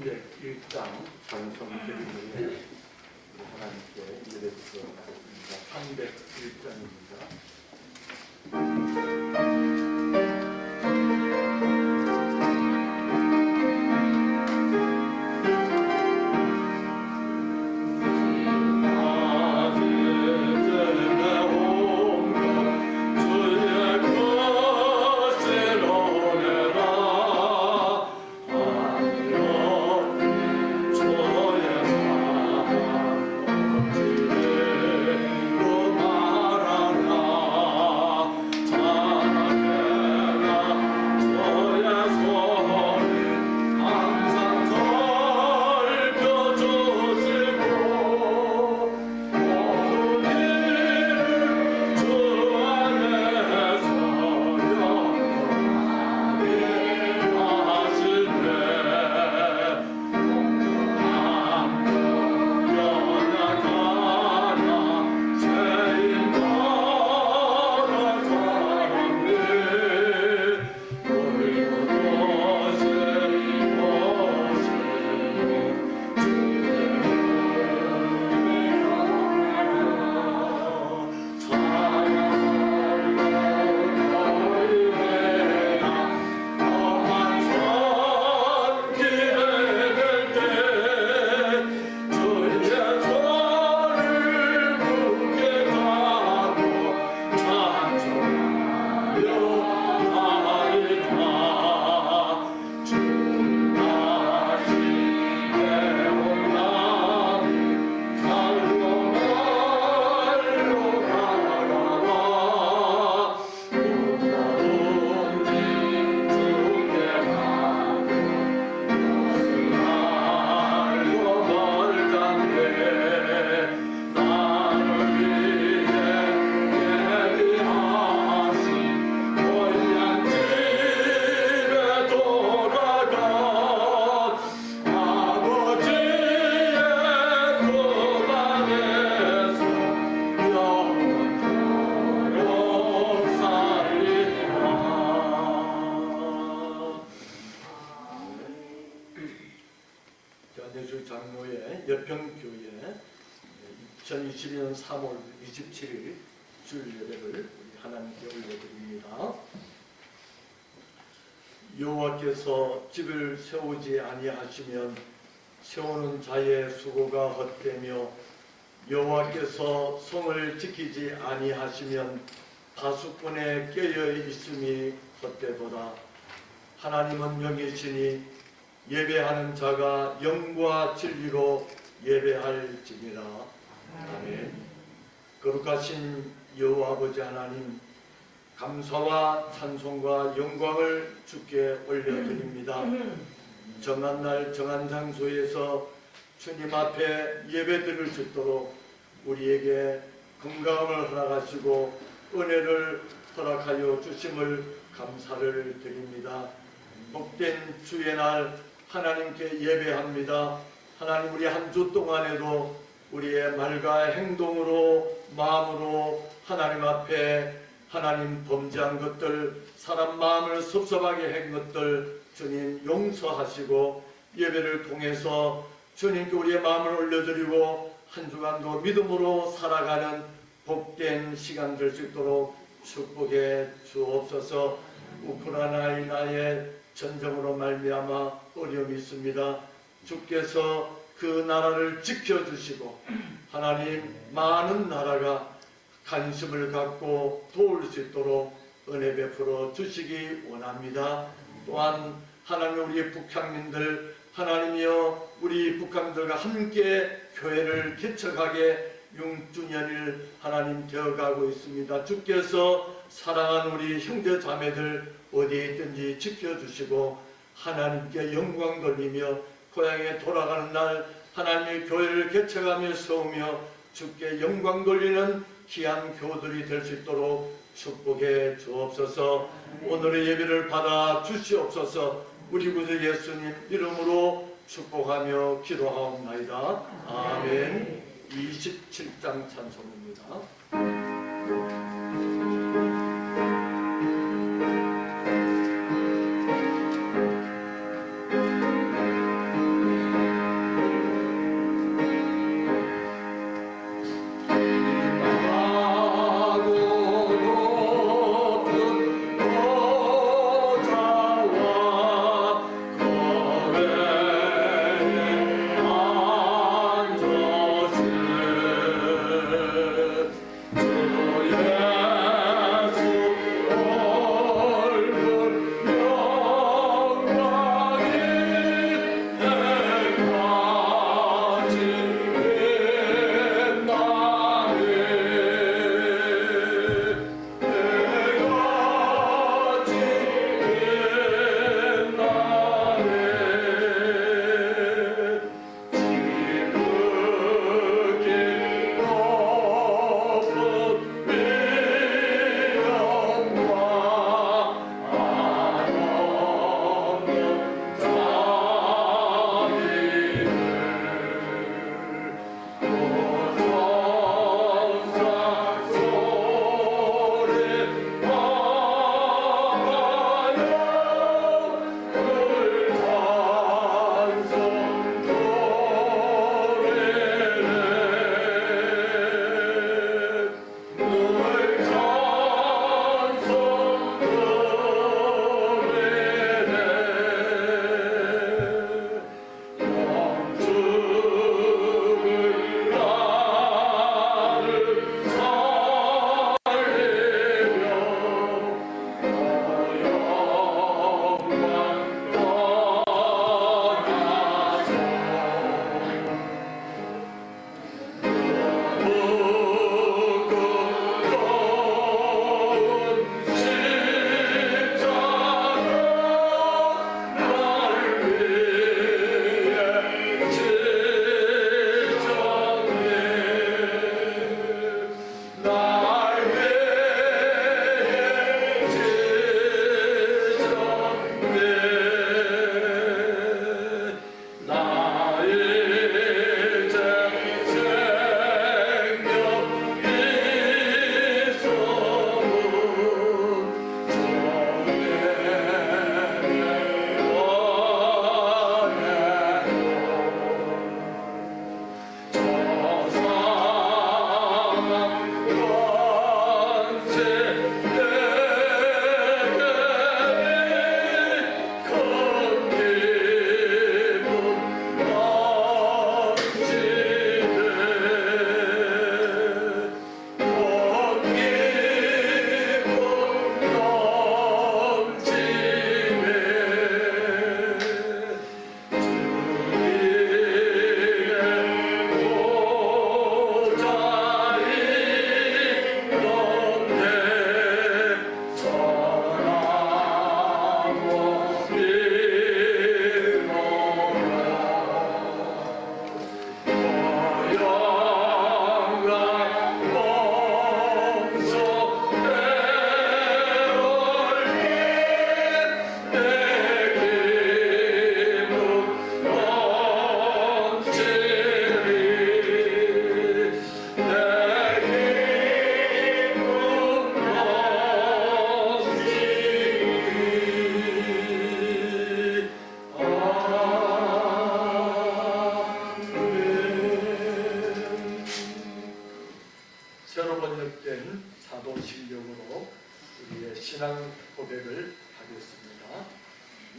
301장 찬송드리는 하나님께 예배 드리도록 하겠습니다. 301장입니다. 장로의 여평교회 2022년 3월 27일 주일 예배를 우리 하나님께 올려드립니다. 여호와께서 집을 세우지 아니하시면 세우는 자의 수고가 헛되며 여호와께서 성을 지키지 아니하시면 파수꾼의 깨어 있음이 헛되도다. 하나님은 영이시니 예배하는 자가 영과 진리로 예배할지니라. 아멘. 거룩하신 여호와 아버지 하나님, 감사와 찬송과 영광을 주께 올려드립니다. 정한 날 정한 장소에서 주님 앞에 예배드릴 수 있도록 우리에게 건강을 허락하시고 은혜를 허락하여 주심을 감사를 드립니다. 복된 주의 날 하나님께 예배합니다. 하나님, 우리 한 주 동안에도 우리의 말과 행동으로 마음으로 하나님 앞에 하나님 범죄한 것들, 사람 마음을 섭섭하게 한 것들 주님 용서하시고 예배를 통해서 주님께 우리의 마음을 올려드리고 한 주간도 믿음으로 살아가는 복된 시간 될 수 있도록 축복해 주옵소서. 우크라이나의 전쟁으로 말미암아 어려움이 있습니다. 주께서 그 나라를 지켜주시고 하나님 많은 나라가 관심을 갖고 도울 수 있도록 은혜 베풀어 주시기 원합니다. 또한 하나님, 우리 북한민들 하나님이여 우리 북한민들과 함께 교회를 개척하게 6주년을 하나님 되어가고 있습니다. 주께서 사랑하는 우리 형제 자매들 어디에 있든지 지켜주시고 하나님께 영광 돌리며 고향에 돌아가는 날 하나님의 교회를 개척하며 세우며 주께 영광 돌리는 귀한 교들이 될 수 있도록 축복해 주옵소서. 오늘의 예배를 받아 주시옵소서. 우리 구주 예수님 이름으로 축복하며 기도하옵나이다. 아멘. 27장 찬송입니다.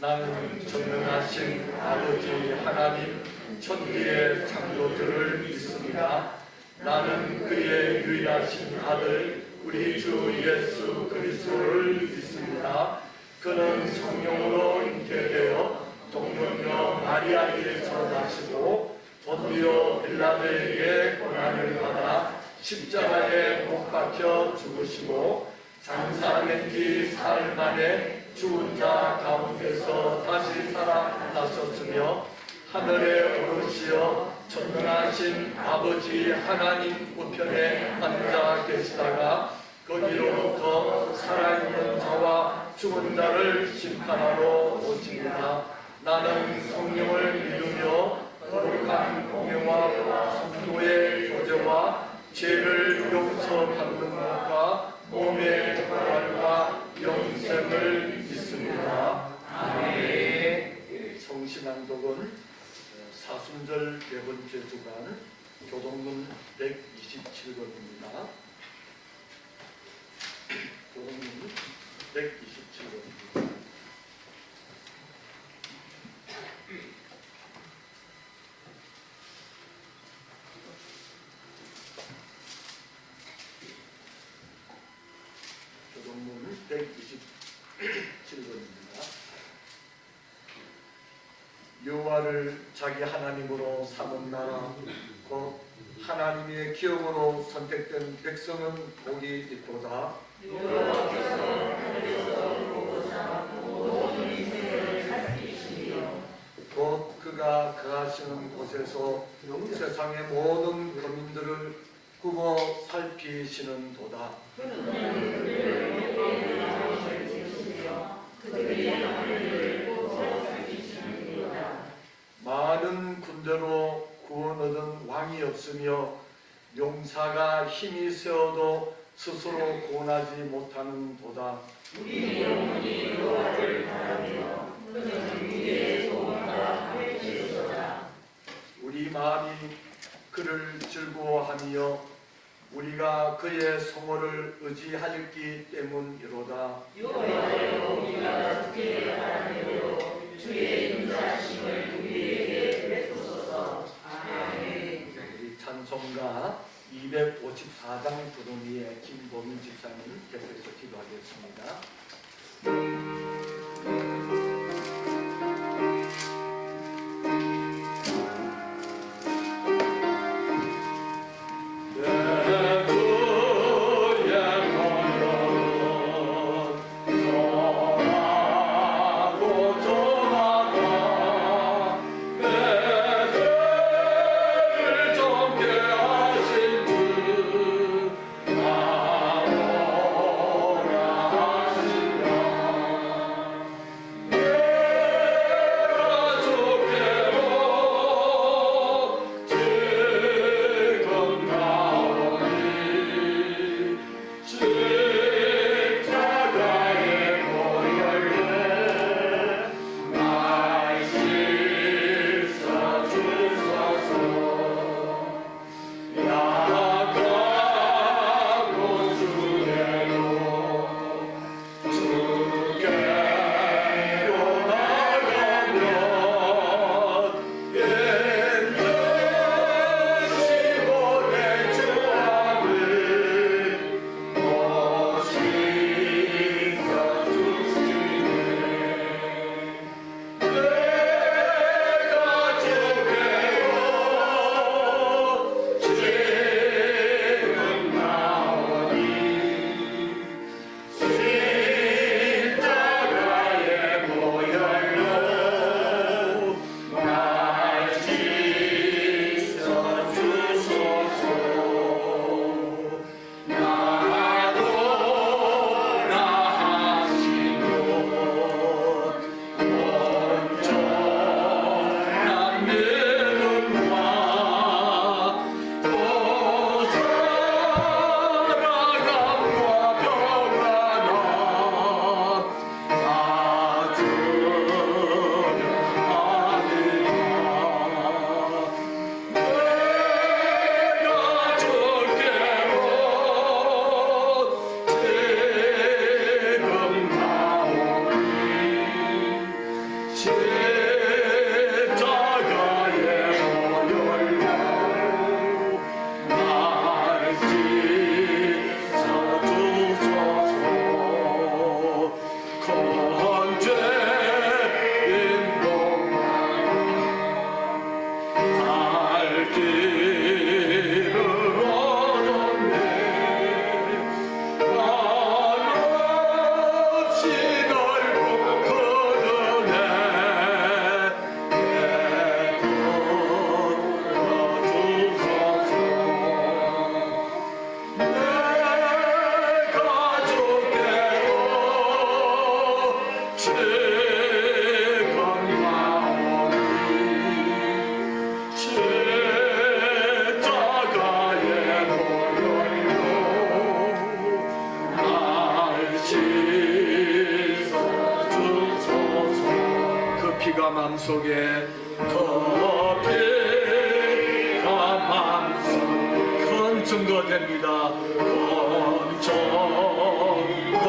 나는 전능하신 아버지 하나님 천지의 창조주를 믿습니다. 나는 그의 유일하신 아들 우리 주 예수 그리스도를 믿습니다. 그는 성령으로 잉태되어 동정녀 마리아에게서 나시고 본디오 빌라도에게 고난을 받아 십자가에 못 박혀 죽으시고 장사된 지 사흘 만에 죽은 자 가운데서 다시 살아나셨으며 하늘에 오르시어 전능하신 아버지 하나님 우편에 앉아 계시다가 거기로부터 살아있는 자와 죽은 자를 심판하러 오십니다. 나는 성령을 믿으며 거룩한 공예와 성도의 교제와 죄를 용서받는 것과 몸의 부활과 영생을 믿습니다. 아멘. 성신앙독은 사순절 네 번째 주간 교동문 127권입니다. 교동문 127권입니다. 교동문 127권입니다. 여호와를 자기 하나님으로 삼은 나라 곧 하나님의 기업으로 선택된 백성은 복이 있도다. 곧 그가 거하시는 곳에서 세상의 모든 거민들을 굽어 살피시는 도다. 많은 군대로 구원 얻은 왕이 없으며 용사가 힘이 세어도 스스로 구원하지 못하는 도다. 우리 영혼이 여호와를 바라며 그는 우리의 소원과 할지어다. 우리 마음이 그를 즐거워하며 우리가 그의 성호를 의지하였기 때문이로다. 여호와여 우리가 주께 바라며 주의 인자하심을 우리에게 베푸소서. 아멘. 우리 찬송가 254장 부르미의 김범인 집사님 대표해서 기도하겠습니다. 하신 피가 맘속에 그 피가 맘속 큰 증거됩니다. 큰 증거됩니다.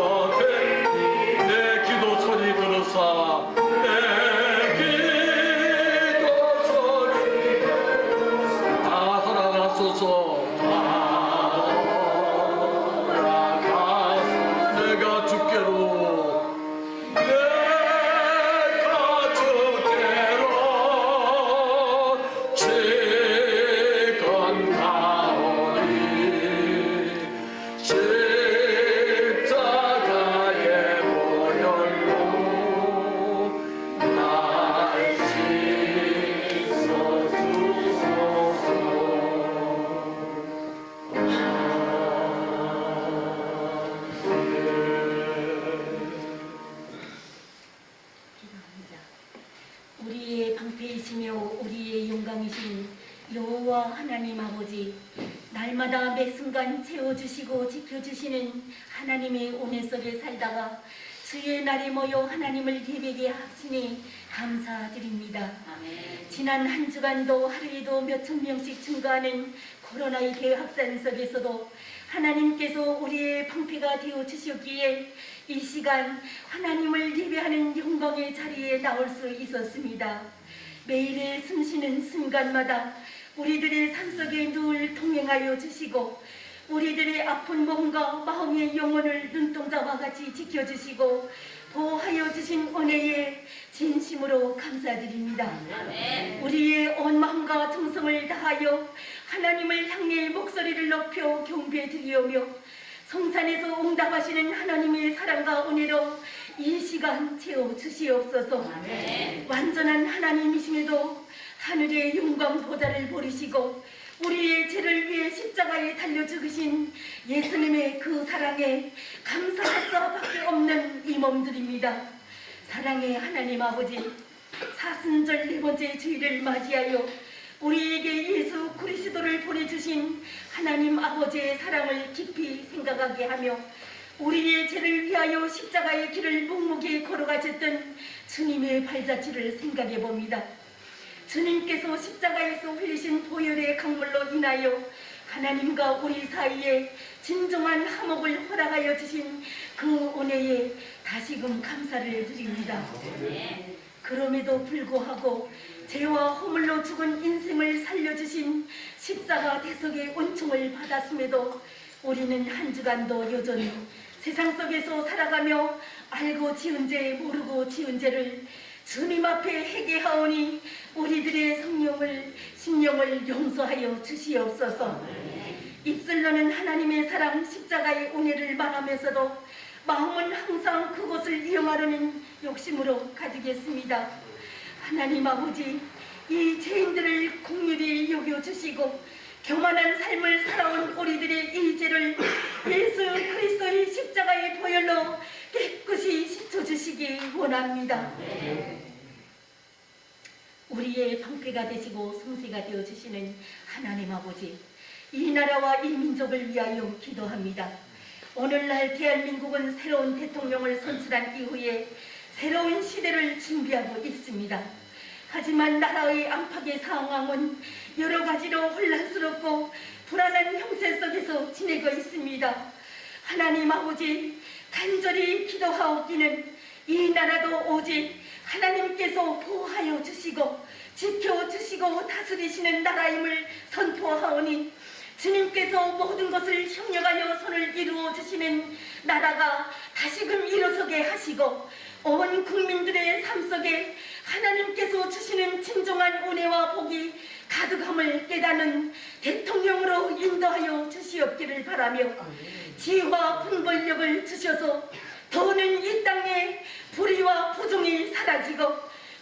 내 기도 소리 들으사 내 기도 소리 다 살아가소서. 내가 주께로 우리의 방패이시며 우리의 영광이신 여호와 하나님 아버지, 날마다 매 순간 채워주시고 지켜주시는 하나님의 은혜 속에 살다가 주의 날에 모여 하나님을 예배게 하시니 감사드립니다. 아멘. 지난 한 주간도 하루에도 몇천 명씩 증가하는 코로나의 대확산 속에서도 하나님께서 우리의 방패가 되어 주셨기에 이 시간 하나님을 예배하는 영광의 자리에 나올 수 있었습니다. 매일의 숨쉬는 순간마다 우리들의 삶 속에 늘 동행하여 주시고 우리들의 아픈 몸과 마음의 영혼을 눈동자와 같이 지켜주시고 보호하여 주신 은혜에 진심으로 감사드립니다. 우리의 온 마음과 정성을 다하여 하나님을 향해 목소리를 높여 경배드리오며 성산에서 응답하시는 하나님의 사랑과 은혜로 이 시간 채워주시옵소서. 완전한 하나님이심에도 하늘의 영광 보좌를 버리시고 우리의 죄를 위해 십자가에 달려 죽으신 예수님의 그 사랑에 감사할 수밖에 없는 이 몸들입니다. 사랑의 하나님 아버지, 사순절 네 번째 주일을 맞이하여 우리에게 예수 그리스도를 보내주신 하나님 아버지의 사랑을 깊이 생각하게 하며 우리의 죄를 위하여 십자가의 길을 묵묵히 걸어가셨던 주님의 발자취를 생각해 봅니다. 주님께서 십자가에서 흘리신 보혈의 강물로 인하여 하나님과 우리 사이에 진정한 화목을 허락하여 주신 그 은혜에 다시금 감사를 드립니다. 그럼에도 불구하고 죄와 허물로 죽은 인생을 살려주신 십자가 대속의 은총을 받았음에도 우리는 한 주간도 여전히 세상 속에서 살아가며 알고 지은 죄 모르고 지은 죄를 주님 앞에 회개하오니 우리들의 심령을 용서하여 주시옵소서. 입술로는 하나님의 사랑 십자가의 은혜를 말하면서도 마음은 항상 그것을 이용하려는 욕심으로 가지겠습니다. 하나님 아버지, 이 죄인들을 긍휼히 여겨주시고 교만한 삶을 살아온 우리들의 이 죄를 예수 그리스도의 십자가의 보혈로 깨끗이 씻어주시기 원합니다. 우리의 방패가 되시고 성세가 되어주시는 하나님 아버지, 이 나라와 이 민족을 위하여 기도합니다. 오늘날 대한민국은 새로운 대통령을 선출한 이후에 새로운 시대를 준비하고 있습니다. 하지만 나라의 안팎의 상황은 여러 가지로 혼란스럽고 불안한 형세 속에서 지내고 있습니다. 하나님 아버지, 간절히 기도하옵기는 이 나라도 오직 하나님께서 보호하여 주시고 지켜주시고 다스리시는 나라임을 선포하오니 주님께서 모든 것을 협력하여 손을 이루어 주시는 나라가 다시금 일어서게 하시고 온 국민들의 삶 속에 하나님께서 주시는 진정한 은혜와 복이 가득함을 깨닫는 대통령으로 인도하여 주시옵기를 바라며 지혜와 분별력을 주셔서 더는 이 땅에 불의와 부정이 사라지고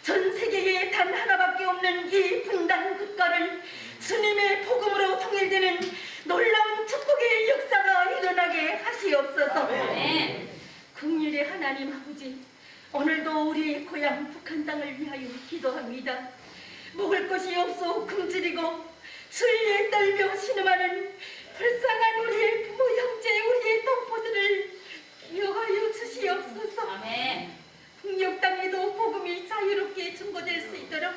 전 세계에 단 하나밖에 없는 이 분단 국가를 주님의 복음으로 통일되는 놀라운 축복의 역사가 일어나게 하시옵소서. 긍휼의 하나님 아버지, 오늘도 우리 고향 북한 땅을 위하여 기도합니다. 먹을 것이 없어 굶주리고 추위에 떨며 신음하는 불쌍한 우리의 부모 형제 우리의 동포들을 기억하여 주시옵소서. 아멘. 북녘 땅에도 복음이 자유롭게 증거될 수 있도록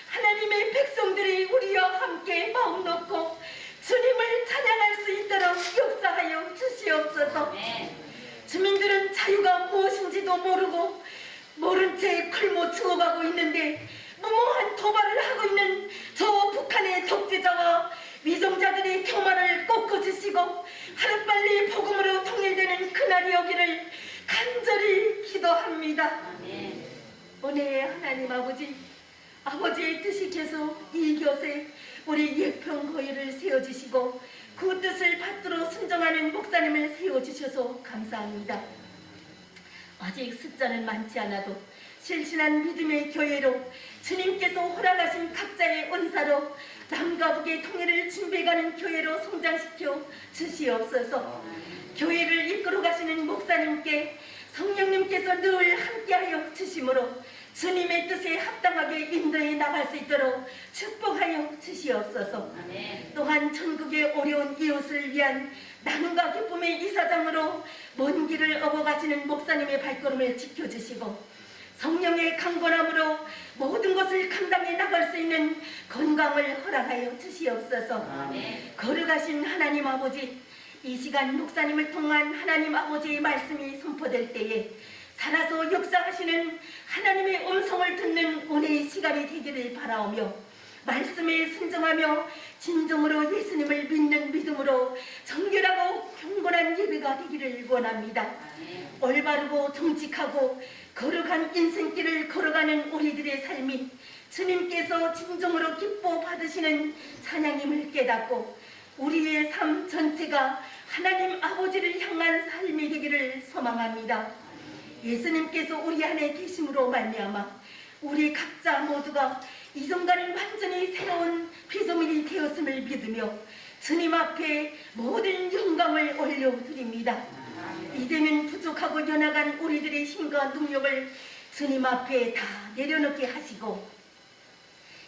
하나님의 백성들이 우리와 함께 마음 놓고 주님을 찬양할 수 있도록 역사하여 주시옵소서. 아멘. 주민들은 자유가 무엇인지도 모르고 모른 채 굶어 죽어가고 있는데 무모한 도발을 하고 있는 저 북한의 독재자와 위정자들의 교만을 꺾어주시고 하루빨리 복음으로 통일되는 그날이 오기를 간절히 기도합니다. 아멘. 은혜의 하나님 아버지, 아버지의 뜻이 계속 이곳에 우리 예평거리를 세워주시고 그 뜻을 받들어 순종하는 목사님을 세워주셔서 감사합니다. 아직 숫자는 많지 않아도 실신한 믿음의 교회로 주님께서 허락하신 각자의 은사로 남과 북의 통일을 준비해가는 교회로 성장시켜 주시옵소서. 교회를 이끌어 가시는 목사님께 성령님께서 늘 함께하여 주심으로 주님의 뜻에 합당하게 인도해 나갈 수 있도록 축복하여 주시옵소서. 아멘. 또한 전국의 어려운 이웃을 위한 나눔과 기쁨의 이사장으로 먼 길을 업어가시는 목사님의 발걸음을 지켜주시고 성령의 강건함으로 모든 것을 감당해 나갈 수 있는 건강을 허락하여 주시옵소서. 아멘. 거룩하신 하나님 아버지, 이 시간 목사님을 통한 하나님 아버지의 말씀이 선포될 때에 살아서 역사하시는 하나님의 음성을 듣는 은혜의 시간이 되기를 바라오며 말씀에 순종하며 진정으로 예수님을 믿는 믿음으로 정결하고 경건한 예배가 되기를 원합니다. 아멘. 올바르고 정직하고 거룩한 인생길을 걸어가는 우리들의 삶이 주님께서 진정으로 기뻐 받으시는 찬양임을 깨닫고 우리의 삶 전체가 하나님 아버지를 향한 삶이 되기를 소망합니다. 예수님께서 우리 안에 계심으로 말미암아 우리 각자 모두가 이전과는 완전히 새로운 피조물이 되었음을 믿으며 주님 앞에 모든 영광을 올려드립니다. 이제는 부족하고 연약한 우리들의 힘과 능력을 주님 앞에 다 내려놓게 하시고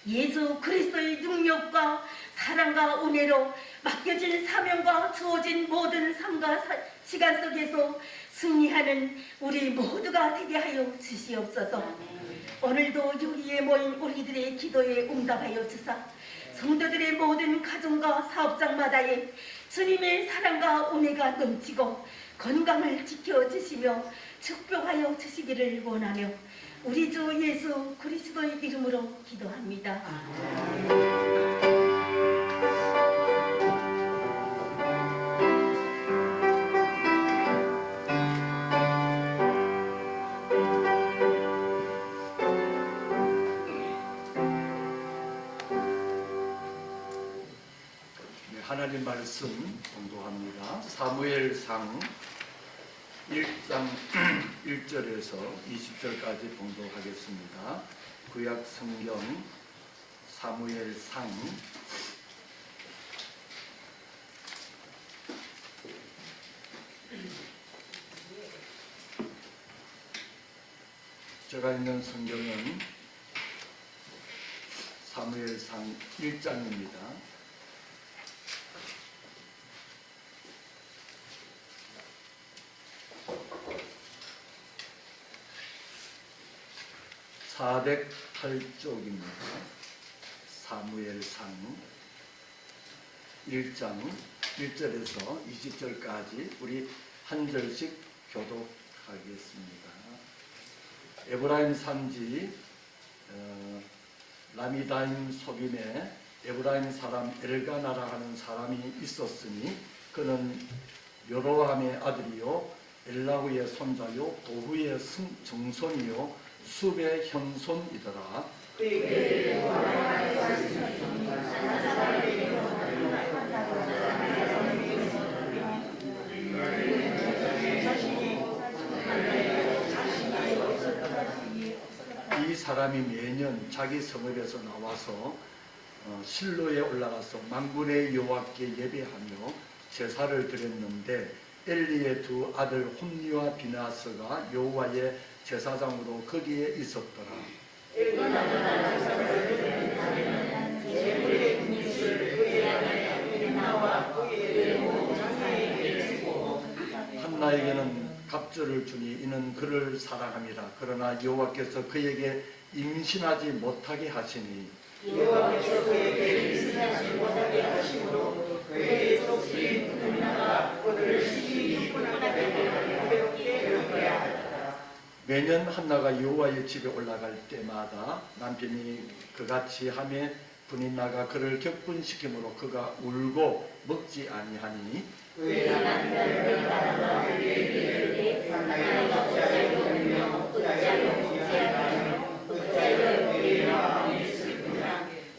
예수 그리스도의 능력과 사랑과 은혜로 맡겨진 사명과 주어진 모든 삶과 시간 속에서 승리하는 우리 모두가 되게 하여 주시옵소서. 오늘도 여기에 모인 우리들의 기도에 응답하여 주사 성도들의 모든 가정과 사업장마다에 주님의 사랑과 은혜가 넘치고 건강을 지켜주시며 축복하여 주시기를 원하며 우리 주 예수 그리스도의 이름으로 기도합니다. 하나님 말씀 공부합니다. 사무엘상 1장 1절에서 20절까지 봉독하겠습니다. 구약 성경 사무엘상 제가 있는 성경은 사무엘상 1장입니다. (408쪽입니다) 사무엘상 1장 1절에서 20절까지 우리 한 절씩 교독하겠습니다. 에브라임 산지 라미다임 소빔에 에브라임 사람 엘가나라 하는 사람이 있었으니 그는 요로함의 아들이요 엘라후의 손자요 도후의 정손이요 숲의 현손이더라. 이 사람이 매년 자기 성읍에서 나와서 실로에 올라가서 만군의 여호와께 예배하며 제사를 드렸는데 엘리의 두 아들 홈니와 비나스가 여호와의 제사장으로 거기에 있었더라. 한나에게는 갑절을 주니 이는 그를 사랑함이라. 그러나 여호와께서 그에게 임신하지 못하게 하시니 여호와께서 그에게 임신하지 못하게 하심으로 그의 족속인 한나가 그를 심히 분하게 괴롭게 하였다. 매년 한나가 여호와의 집에 올라갈 때마다 남편이 그같이 하매 분이 나가 그를 격분시키므로 그가 울고 먹지 아니하니 그의 하나님을 바라봐 그에게 이르되 하나님과 어찌하여 먹으며 어찌하여 먹지 아니하며 어찌하여 그의 마음이 슬프냐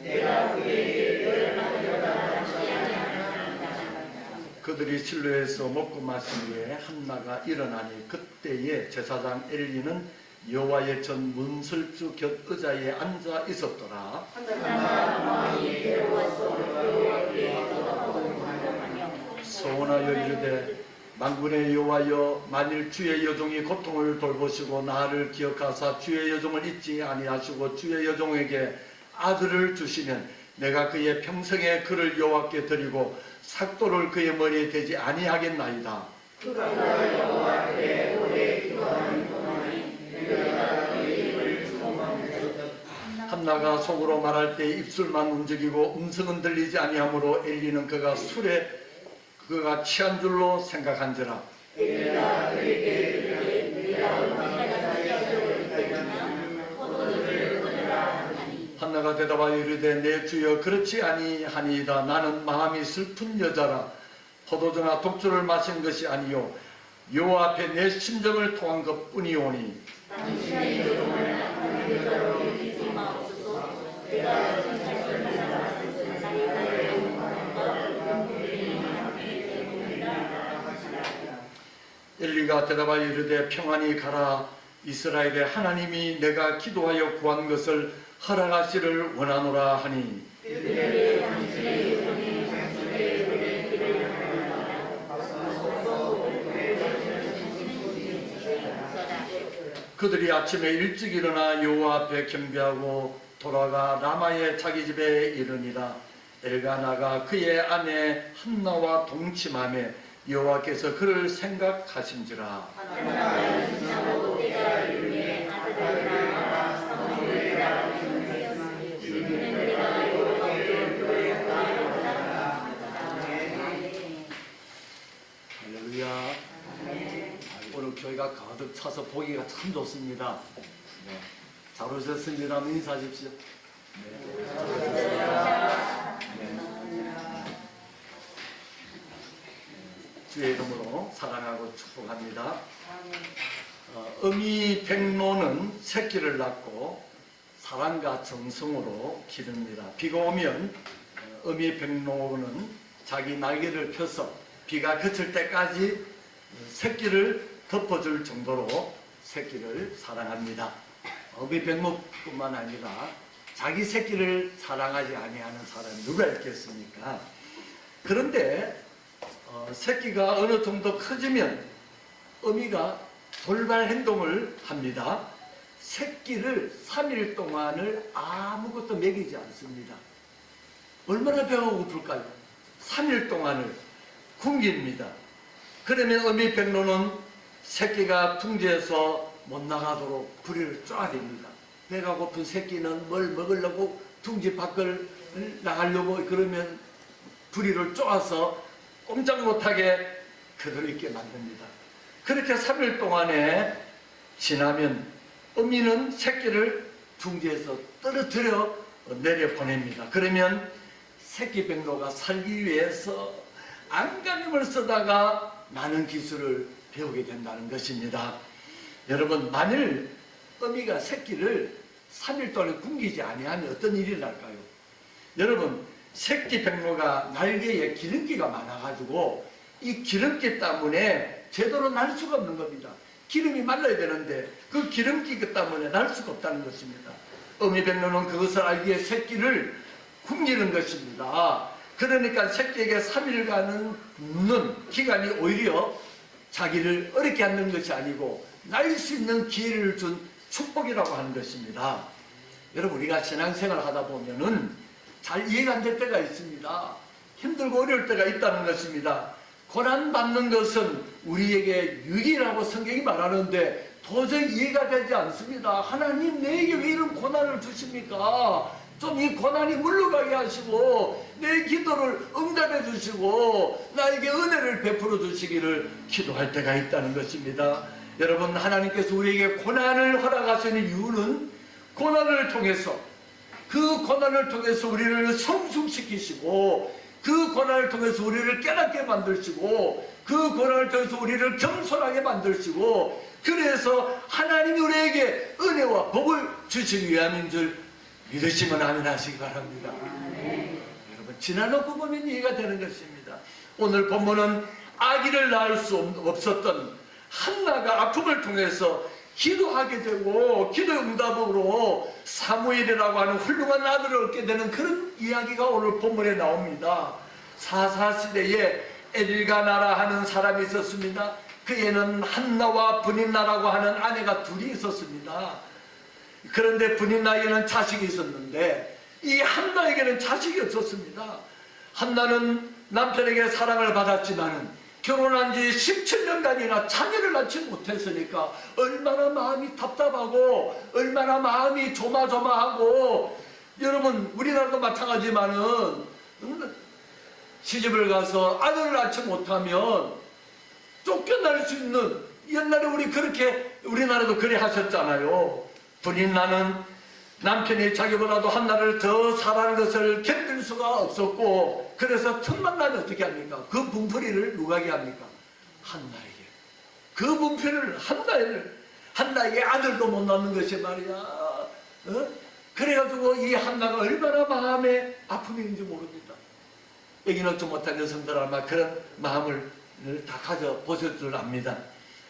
내가 그에게 열받으려다 하지 아니하였나이다. 그들이 실로에서 먹고 마신 후에 한나가 일어나니 그때에 제사장 엘리는 여호와의 전 문설주 곁 의자에 앉아 있었더라. 한나가 마음이 괴로워서 여호와께 기도하며 소원하여 이르되 만군의 여호와여 만일 주의 여종이 고통을 돌보시고 나를 기억하사 주의 여종을 잊지 아니하시고 주의 여종에게 아들을 주시면 내가 그의 평생에 그를 여호와께 드리고 삭도를 그의 머리에 대지 아니하겠나이다. 그가 여호와께 오래 기도하는 동안에 내가 그의 입을 주목하였다. 한나가 속으로 말할 때 입술만 움직이고 음성은 들리지 아니하므로 엘리는 그가 술에 그가 취한 줄로 생각한지라. 엘리가 그에게 이르되 네가 얼마나 사역을 했느냐 포도주를 끊으라 하니 한나가 대답하여 이르되 내 주여 그렇지 아니하니이다. 나는 마음이 슬픈 여자라. 포도주나 독주를 마신 것이 아니요 여호와 앞에 내 심정을 토한 것뿐이오니 당신의 여종을 악한 여자로 여기지 마옵소서. 내가 전사를 만나서 나의 영광과 영광이 함께 되느니라 하시라. 엘리가 대답하여 이르되 평안히 가라. 이스라엘의 하나님이 내가 기도하여 구한 것을 허락하시를 원하노라 하니 그들의 당신의 여종이 당신의 은혜 길을 그들이 아침에 일찍 일어나 여호와 앞에 경배하고 돌아가 라마의 자기 집에 이르니라. 엘가나가 그의 아내 한나와 동침하며 여호와께서 그를 생각하신지라. 한나가 임신하고 때가 이르매 아들아나 사무엘이라 하였으니 이는 내가 여호와께 기도하였다. 할렐루야. 오늘 교회가 가득 차서 보기가 참 좋습니다. 네. 잘 오셨습니다. 인사하십시오. 네. 네. 주의 이름으로 사랑하고 축복합니다. 어미 백로는 새끼를 낳고 사랑과 정성으로 기릅니다. 비가 오면 어미 백로는 자기 날개를 펴서 비가 그칠 때까지 새끼를 덮어줄 정도로 새끼를 사랑합니다. 어미 백로뿐만 아니라 자기 새끼를 사랑하지 아니하는 사람이 누가 있겠습니까? 그런데 새끼가 어느 정도 커지면 어미가 돌발 행동을 합니다. 새끼를 3일 동안을 아무것도 먹이지 않습니다. 얼마나 배가 고플까요? 3일 동안을 굶깁니다. 그러면 어미 백로는 새끼가 둥지에서 못 나가도록 부리를 쪼아야 됩니다. 배가 고픈 새끼는 뭘 먹으려고 둥지 밖을 나가려고 그러면 부리를 쪼아서 꼼짝 못하게 그대로 있게 만듭니다. 그렇게 3일 동안에 지나면 어미는 새끼를 둥지에서 떨어뜨려 내려보냅니다. 그러면 새끼 백로가 살기 위해서 안간힘을 쓰다가 많은 기술을 배우게 된다는 것입니다. 여러분, 만일 어미가 새끼를 3일 동안 굶기지 아니하면 어떤 일이 날까요? 여러분, 새끼 백로가 날개에 기름기가 많아가지고 이 기름기 때문에 제대로 날 수가 없는 겁니다. 기름이 말라야 되는데 그 기름기 때문에 날 수가 없다는 것입니다. 어미 백로는 그것을 알기에 새끼를 굶기는 것입니다. 그러니까 새끼에게 3일간은 굶는 기간이 오히려 자기를 어렵게 하는 것이 아니고 날 수 있는 기회를 준 축복이라고 하는 것입니다. 여러분, 우리가 신앙생활 하다 보면은 잘 이해가 안 될 때가 있습니다. 힘들고 어려울 때가 있다는 것입니다. 고난받는 것은 우리에게 유익이라고 성경이 말하는데 도저히 이해가 되지 않습니다. 하나님, 내게 왜 이런 고난을 주십니까? 좀 이 고난이 물러가게 하시고 내 기도를 응답해 주시고 나에게 은혜를 베풀어 주시기를 기도할 때가 있다는 것입니다. 여러분, 하나님께서 우리에게 고난을 허락하시는 이유는 고난을 통해서, 그 고난을 통해서 우리를 성숙시키시고, 그 고난을 통해서 우리를 깨닫게 만드시고, 그 고난을 통해서 우리를 겸손하게 만드시고, 그래서 하나님이 우리에게 은혜와 복을 주시기 위함인 줄 믿으시면 아멘 하시기 바랍니다. 여러분, 지나놓고 보면 이해가 되는 것입니다. 오늘 본문은 아기를 낳을 수 없었던 한나가 아픔을 통해서 기도하게 되고 기도 응답으로 사무엘이라고 하는 훌륭한 아들을 얻게 되는 그런 이야기가 오늘 본문에 나옵니다. 사사시대에 엘가나라 하는 사람이 있었습니다. 그에는 한나와 브닌나라고 하는 아내가 둘이 있었습니다. 그런데 브닌나에게는 자식이 있었는데 이 한나에게는 자식이 없었습니다. 한나는 남편에게 사랑을 받았지만은 결혼한 지 17년간이나 자녀를 낳지 못했으니까 얼마나 마음이 답답하고 얼마나 마음이 조마조마하고, 여러분, 우리나라도 마찬가지지만은 시집을 가서 아들을 낳지 못하면 쫓겨날 수 있는, 옛날에 우리나라도 그래 하셨잖아요. 브닌나는 남편이 자기보다도 한나를 더 사랑하는 것을 견딜 수가 없었고, 그래서 틈만 나면 어떻게 합니까? 그 분풀이를 누구에게 합니까? 한나에게. 그 분풀이를 한나에게 아들도 못 낳는 것이 말이야. 그래가지고 이 한나가 얼마나 마음에 아픔이 있는지 모릅니다. 여기 넣지 못한 여성들 아마 그런 마음을 다 가져보실 줄 압니다.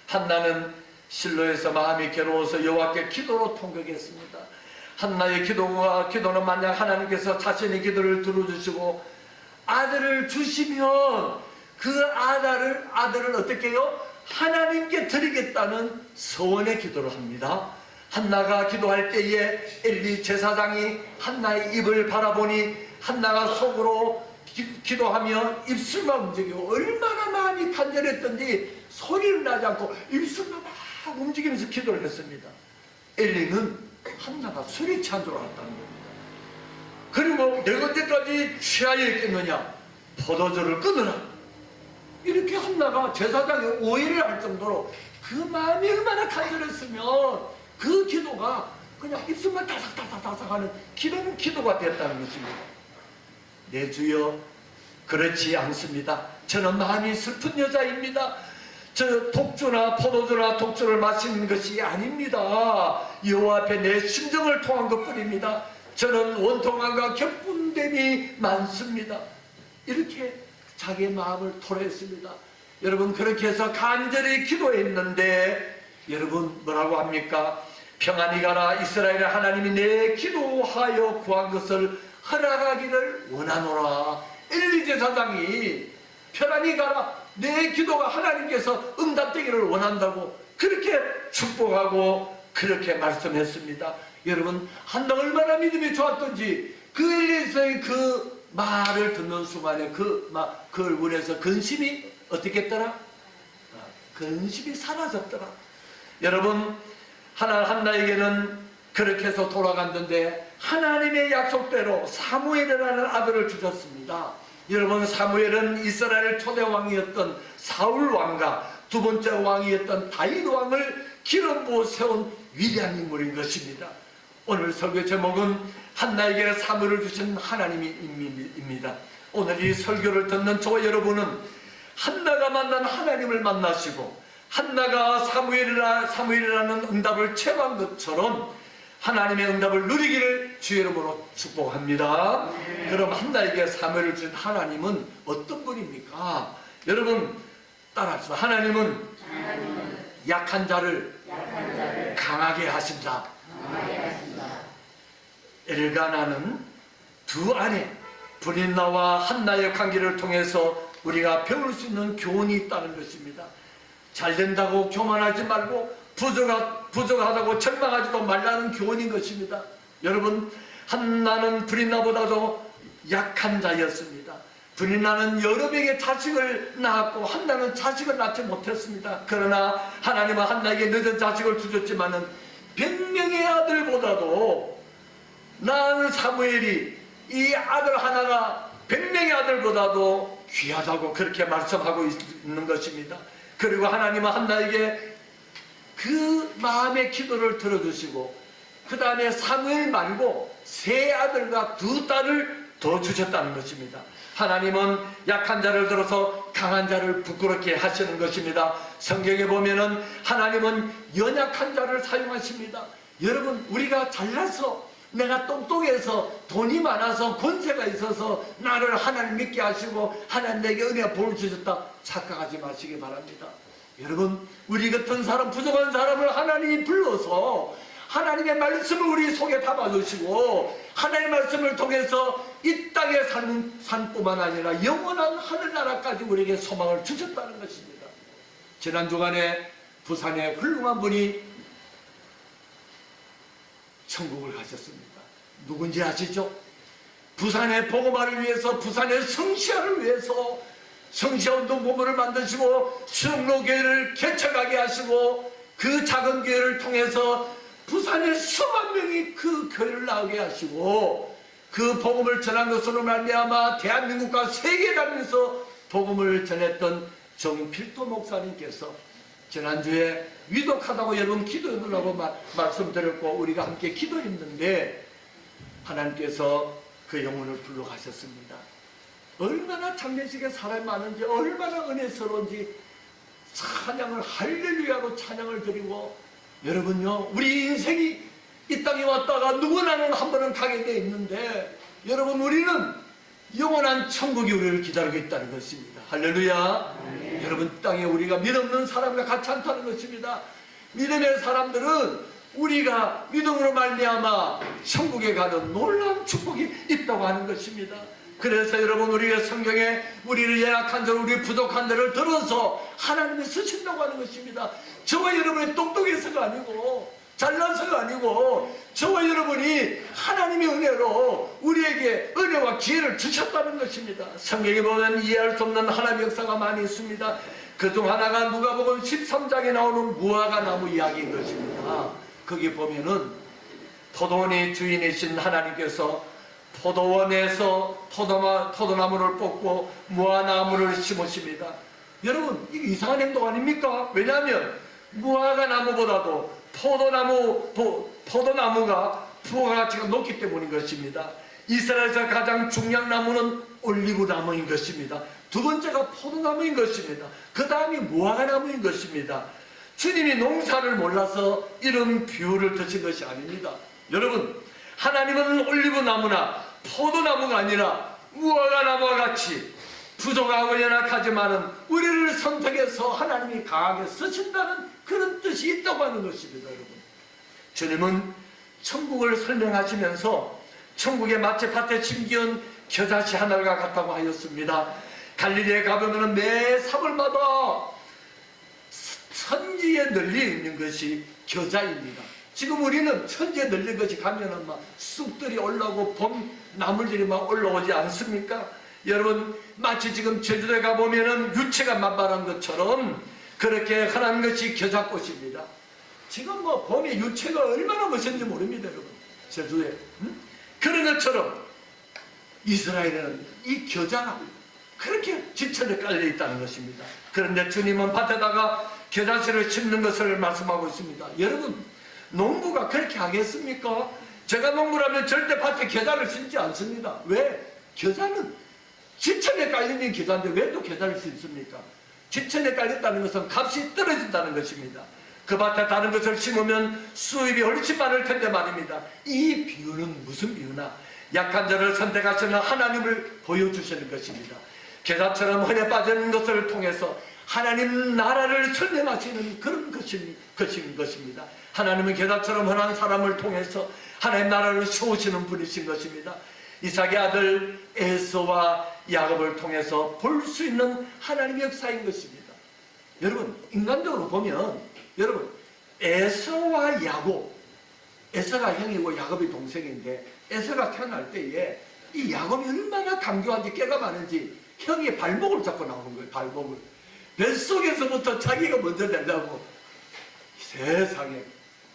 한나는 실로에서 마음이 괴로워서 여호와께 기도로 통곡했습니다. 한나의 기도는 만약 하나님께서 자신의 기도를 들어주시고 아들을 주시면 그 아들을 어떻게 해요? 하나님께 드리겠다는 소원의 기도를 합니다. 한나가 기도할 때에 엘리 제사장이 한나의 입을 바라보니 한나가 속으로 기도하면 입술만 움직이고 얼마나 마음이 간절했던지 소리를 나지 않고 입술만 막 움직이면서 기도를 했습니다. 엘리는 한나가 술이 취한 줄 알았다는 겁니다. 그리고 내가 언제까지 취하여 있겠느냐? 포도주를 끊으라. 이렇게 한나가 제사장이 오해를 할 정도로 그 마음이 얼마나 간절했으면 그 기도가 그냥 입술만 다삭다삭다삭 하는 기도가 됐다는 것입니다. 내 주여, 그렇지 않습니다. 저는 마음이 슬픈 여자입니다. 저 독주나 포도주나 독주를 마시는 것이 아닙니다. 여호와 앞에 내 심정을 통한 것뿐입니다. 저는 원통함과 격분됨이 많습니다. 이렇게 자기의 마음을 토로했습니다. 여러분, 그렇게 해서 간절히 기도했는데 여러분 뭐라고 합니까? 평안히 가라, 이스라엘의 하나님이 내 기도하여 구한 것을 허락하기를 원하노라. 엘리 제사장이 편안히 가라, 내 기도가 하나님께서 응답되기를 원한다고 그렇게 축복하고 그렇게 말씀했습니다. 여러분, 한나가 얼마나 믿음이 좋았던지 그 엘리에서의 그 말을 듣는 순간에 그 얼굴에서 근심이 어떻게 했더라? 근심이 사라졌더라. 여러분, 한나에게는 그렇게 해서 돌아갔는데 하나님의 약속대로 사무엘이라는 아들을 주셨습니다. 여러분, 사무엘은 이스라엘 초대 왕이었던 사울 왕과 두 번째 왕이었던 다윗 왕을 기름 부어 세운 위대한 인물인 것입니다. 오늘 설교 제목은 한나에게 사무엘을 주신 하나님입니다. 오늘 이 설교를 듣는 저와 여러분은 한나가 만난 하나님을 만나시고 한나가 사무엘이라는 응답을 체험한 것처럼 하나님의 응답을 누리기를 주의 이름으로 축복합니다. 그럼 한나에게 사무엘을 주신 하나님은 어떤 분입니까? 여러분 따라합시다. 하나님은 약한 자를 강하게 하신다. 엘가나는 두 아내 브린나와 한나의 관계를 통해서 우리가 배울 수 있는 교훈이 있다는 것입니다. 잘 된다고 교만하지 말고 부족하다고 절망하지도 말라는 교훈인 것입니다. 여러분, 한나는 브릿나보다도 약한 자였습니다. 브릿나는 여러 명의 자식을 낳았고 한나는 자식을 낳지 못했습니다. 그러나 하나님은 한나에게 늦은 자식을 주셨지만은 100명의 아들보다도 나는 사무엘이 이 아들 하나가 100명의 아들보다도 귀하다고 그렇게 말씀하고 있는 것입니다. 그리고 하나님은 한나에게 그 마음의 기도를 들어주시고 그 다음에 사무엘 말고 3 아들과 2 딸을 더 주셨다는 것입니다. 하나님은 약한 자를 들어서 강한 자를 부끄럽게 하시는 것입니다. 성경에 보면은 하나님은 연약한 자를 사용하십니다. 여러분, 우리가 잘나서 내가 똑똑해서 돈이 많아서 권세가 있어서 나를 하나님 믿게 하시고 하나님 내게 은혜와 복을 주셨다 착각하지 마시기 바랍니다. 여러분, 우리 같은 사람, 부족한 사람을 하나님이 불러서 하나님의 말씀을 우리 속에 담아주시고 하나님의 말씀을 통해서 이 땅에 사는 삶뿐만 아니라 영원한 하늘나라까지 우리에게 소망을 주셨다는 것입니다. 지난 주간에 부산에 훌륭한 분이 천국을 가셨습니다. 누군지 아시죠? 부산의 복음화를 위해서, 부산의 성시화를 위해서 성시화운동 본부를 만드시고 수영로교회를 개척하게 하시고 그 작은 교회를 통해서 부산의 수만 명이 그 교회를 나오게 하시고 그 복음을 전한 것으로 말미암아 대한민국과 세계에 다니면서 복음을 전했던 정필도 목사님께서 지난주에 위독하다고 여러분 기도해달라고 말씀드렸고 우리가 함께 기도했는데 하나님께서 그 영혼을 불러 가셨습니다. 얼마나 장례식에 사람이 많은지 얼마나 은혜스러운지 찬양을 할렐루야로 찬양을 드리고 여러분요, 우리 인생이 이 땅에 왔다가 누구나는 한 번은 가게 돼 있는데 여러분, 우리는 영원한 천국이 우리를 기다리고 있다는 것입니다. 할렐루야. 여러분, 땅에 우리가 믿없는 사람과 같이 않다는 것입니다. 믿음의 사람들은 우리가 믿음으로 말미암아 천국에 가는 놀라운 축복이 있다고 하는 것입니다. 그래서 여러분, 우리가 성경에 우리를 연약한 자, 우리 부족한 자를 들어서 하나님이 쓰신다고 하는 것입니다. 저와 여러분이 똑똑해서가 아니고 잘나서가 아니고 저와 여러분이 하나님의 은혜로 우리에게 은혜와 기회를 주셨다는 것입니다. 성경에 보면 이해할 수 없는 하나님의 역사가 많이 있습니다. 그중 하나가 누가복음 13장에 나오는 무화과 나무 이야기인 것입니다. 거기 보면은 포도원의 주인이신 하나님께서 포도원에서 포도나무를 뽑고 무화과나무를 심으십니다. 여러분, 이게 이상한 행동 아닙니까? 왜냐하면 무화과 나무보다도 포도나무가 부가가치가 높기 때문인 것입니다. 이스라엘에서 가장 중요한 나무는 올리브 나무인 것입니다. 두 번째가 포도나무인 것입니다. 그 다음이 무화과 나무인 것입니다. 주님이 농사를 몰라서 이런 비유를 드신 것이 아닙니다. 여러분, 하나님은 올리브 나무나 포도나무가 아니라 무화과 나무와 같이 부족하고 연약하지만은 우리를 선택해서 하나님이 강하게 쓰신다는 그런 뜻이 있다고 하는 것입니다. 여러분, 주님은 천국을 설명하시면서 천국의 마치 밭에 심기운 겨자씨 하나가 같다고 하였습니다. 갈릴리에 가보면 매 사월마다 천지에 널려 있는 것이 겨자입니다. 지금 우리는 천지에 널린 것이 가면은 막 쑥들이 올라오고 봄 나물들이 막 올라오지 않습니까? 여러분, 마치 지금 제주도에 가보면은 유채가 만발한 것처럼 그렇게 흔한 것이 겨자꽃입니다. 지금 뭐 봄에 유채가 얼마나 멋있는지 모릅니다, 여러분. 제주도에. 그런 것처럼 이스라엘에는 이 겨자가 그렇게 지천에 깔려 있다는 것입니다. 그런데 주님은 밭에다가 겨자씨를 심는 것을 말씀하고 있습니다. 여러분, 농부가 그렇게 하겠습니까? 제가 농부라면 절대 밭에 겨자를 심지 않습니다. 왜? 겨자는 지천에 깔리는 겨자인데 왜 또 겨자를 심습니까? 지천에 깔렸다는 것은 값이 떨어진다는 것입니다. 그 밭에 다른 것을 심으면 수입이 훨씬 많을 텐데 말입니다. 이 비유는 무슨 비유나 약한 자를 선택하시는 하나님을 보여주시는 것입니다. 겨자처럼 흔해 빠지는 것을 통해서 하나님 나라를 설명하시는 그런 것인 것입니다. 하나님은 겨자처럼 흔한 사람을 통해서 하나님 나라를 세우시는 분이신 것입니다. 이삭의 아들 에서와 야곱을 통해서 볼 수 있는 하나님의 역사인 것입니다. 여러분, 인간적으로 보면 여러분, 에서와 야곱, 에서가 형이고 야곱이 동생인데 에서가 태어날 때에 이 야곱이 얼마나 강조한지 깨가 많은지 형의 발목을 잡고 나오는 거예요. 발목을. 뱃속에서부터 자기가 먼저 되려고. 세상에.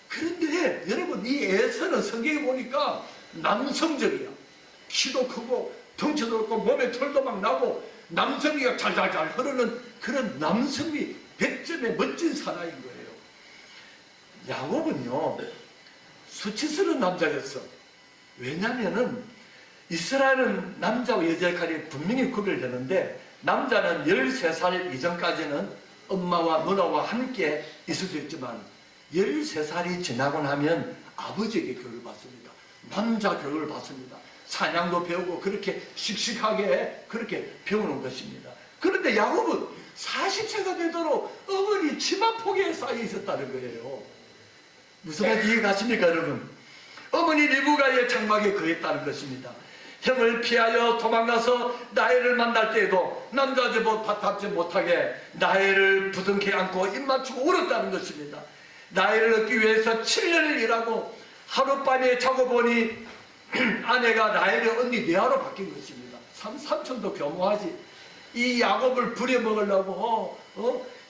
그런데 여러분 이 에서는 성경에 보니까 남성적이야. 키도 크고 덩치도 높고 몸에 털도 막 나고 남성미가 잘잘잘 흐르는 그런 남성미 100점의 멋진 사나이인 거예요. 야곱은요 수치스러운 남자였어. 왜냐하면은 이스라엘은 남자와 여자의 칼이 분명히 구별되는데 남자는 13살 이전까지는 엄마와 누나와 함께 있을 수 있지만 13살이 지나고 나면 아버지에게 교육을 받습니다. 남자 교육을 받습니다. 사냥도 배우고 그렇게 씩씩하게 그렇게 배우는 것입니다. 그런데 야곱은 40세가 되도록 어머니 치마폭에 쌓여 있었다는 거예요. 무슨 말인지 이해가십니까 여러분? 어머니 리브가의 장막에 거했다는 것입니다. 형을 피하여 도망가서 나엘을 만날 때에도 남자답지 못하게 나엘을 부둥켜 안고 입 맞추고 울었다는 것입니다. 나엘을 얻기 위해서 7년을 일하고 하룻밤에 자고 보니 아내가 나엘의 언니 레아로 바뀐 것입니다. 삼촌도 교묘하지. 이 야곱을 부려먹으려고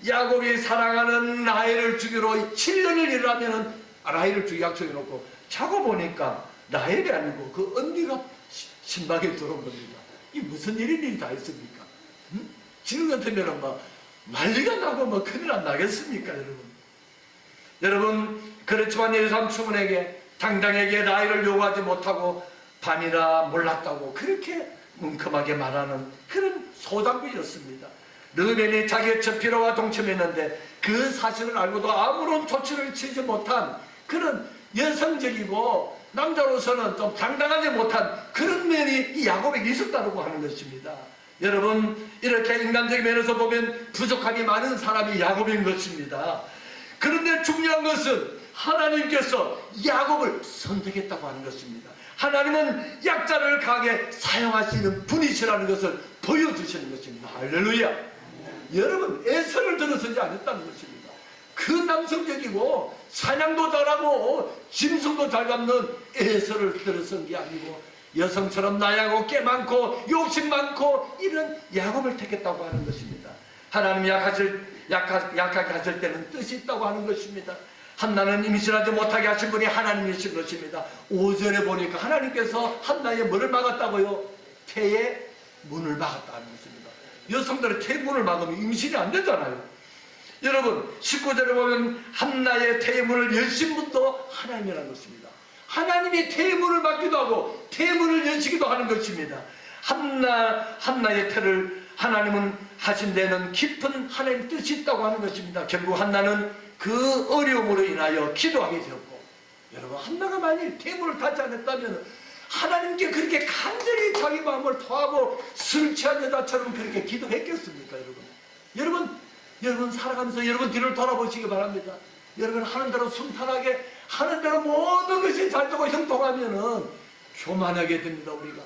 야곱이 사랑하는 라헬을 죽이러 7년을 일하면 라헬을 죽이 약속해놓고 자고 보니까 라헬이 아니고 그 언니가 신방에 들어온 겁니다. 이 무슨 일이 다 있습니까? 응? 지금 같으면 막 난리가 나고 뭐 큰일 안 나겠습니까 여러분? 여러분 그렇지만 예루살렘 주문에게 당당하게 라헬을 요구하지 못하고 밤이라 몰랐다고 그렇게 뭉큼하게 말하는 그런 소장부였습니다. 르벤이 자기의 첩피로와 동침했는데 그 사실을 알고도 아무런 조치를 취하지 못한 그런 여성적이고 남자로서는 좀 당당하지 못한 그런 면이 이 야곱에게 있었다고 하는 것입니다. 여러분 이렇게 인간적인 면에서 보면 부족함이 많은 사람이 야곱인 것입니다. 그런데 중요한 것은 하나님께서 야곱을 선택했다고 하는 것입니다. 하나님은 약자를 강하게 사용하시는 분이시라는 것을 보여주시는 것입니다. 할렐루야. 여러분 에서를 들어서지 않았다는 것입니다. 그 남성적이고 사냥도 잘하고 짐승도 잘 잡는 에서를 들어선 게 아니고 여성처럼 나약하고 깨 많고 욕심 많고 이런 야곱을 택했다고 하는 것입니다. 하나님이 약하게 하실 때는 뜻이 있다고 하는 것입니다. 한나는 임신하지 못하게 하신 분이 하나님이신 것입니다. 5절에 보니까 하나님께서 한나의 뭐를 막았다고요? 태의 문을 막았다는 것입니다. 여성들은 태의 문을 막으면 임신이 안 되잖아요. 여러분 19절에 보면 한나의 태의 문을 여신 분도 하나님이라는 것입니다. 하나님이 태의 문을 막기도 하고 태의 문을 여시기도 하는 것입니다. 한나의 태를 하나님은 하신 데는 깊은 하나님의 뜻이 있다고 하는 것입니다. 결국 한나는 그 어려움으로 인하여 기도하게 되었고 여러분 한나가 만일 태문을 닫지 않았다면 하나님께 그렇게 간절히 자기 마음을 토하고 술 취한 여자처럼 그렇게 기도했겠습니까 여러분 살아가면서 여러분 뒤를 돌아보시기 바랍니다. 여러분 하는 대로 순탄하게 하는 대로 모든 것이 잘 되고 형통하면은 교만하게 됩니다. 우리가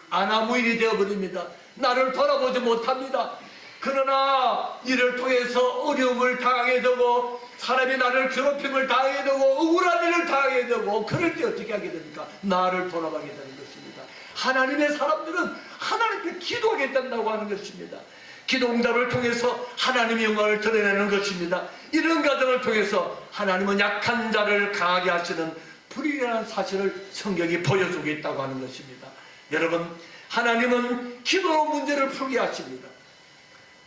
아나무인이 되어버립니다. 나를 돌아보지 못합니다. 그러나 이를 통해서 어려움을 당하게 되고 사람이 나를 괴롭힘을 당하게 되고 억울한 일을 당하게 되고 그럴 때 어떻게 하게 됩니까? 나를 돌아보게 되는 것입니다. 하나님의 사람들은 하나님께 기도하게 된다고 하는 것입니다. 기도 응답을 통해서 하나님의 영광을 드러내는 것입니다. 이런 과정을 통해서 하나님은 약한 자를 강하게 하시는 불의라는 사실을 성경이 보여주고 있다고 하는 것입니다. 여러분 하나님은 기도로 문제를 풀게 하십니다.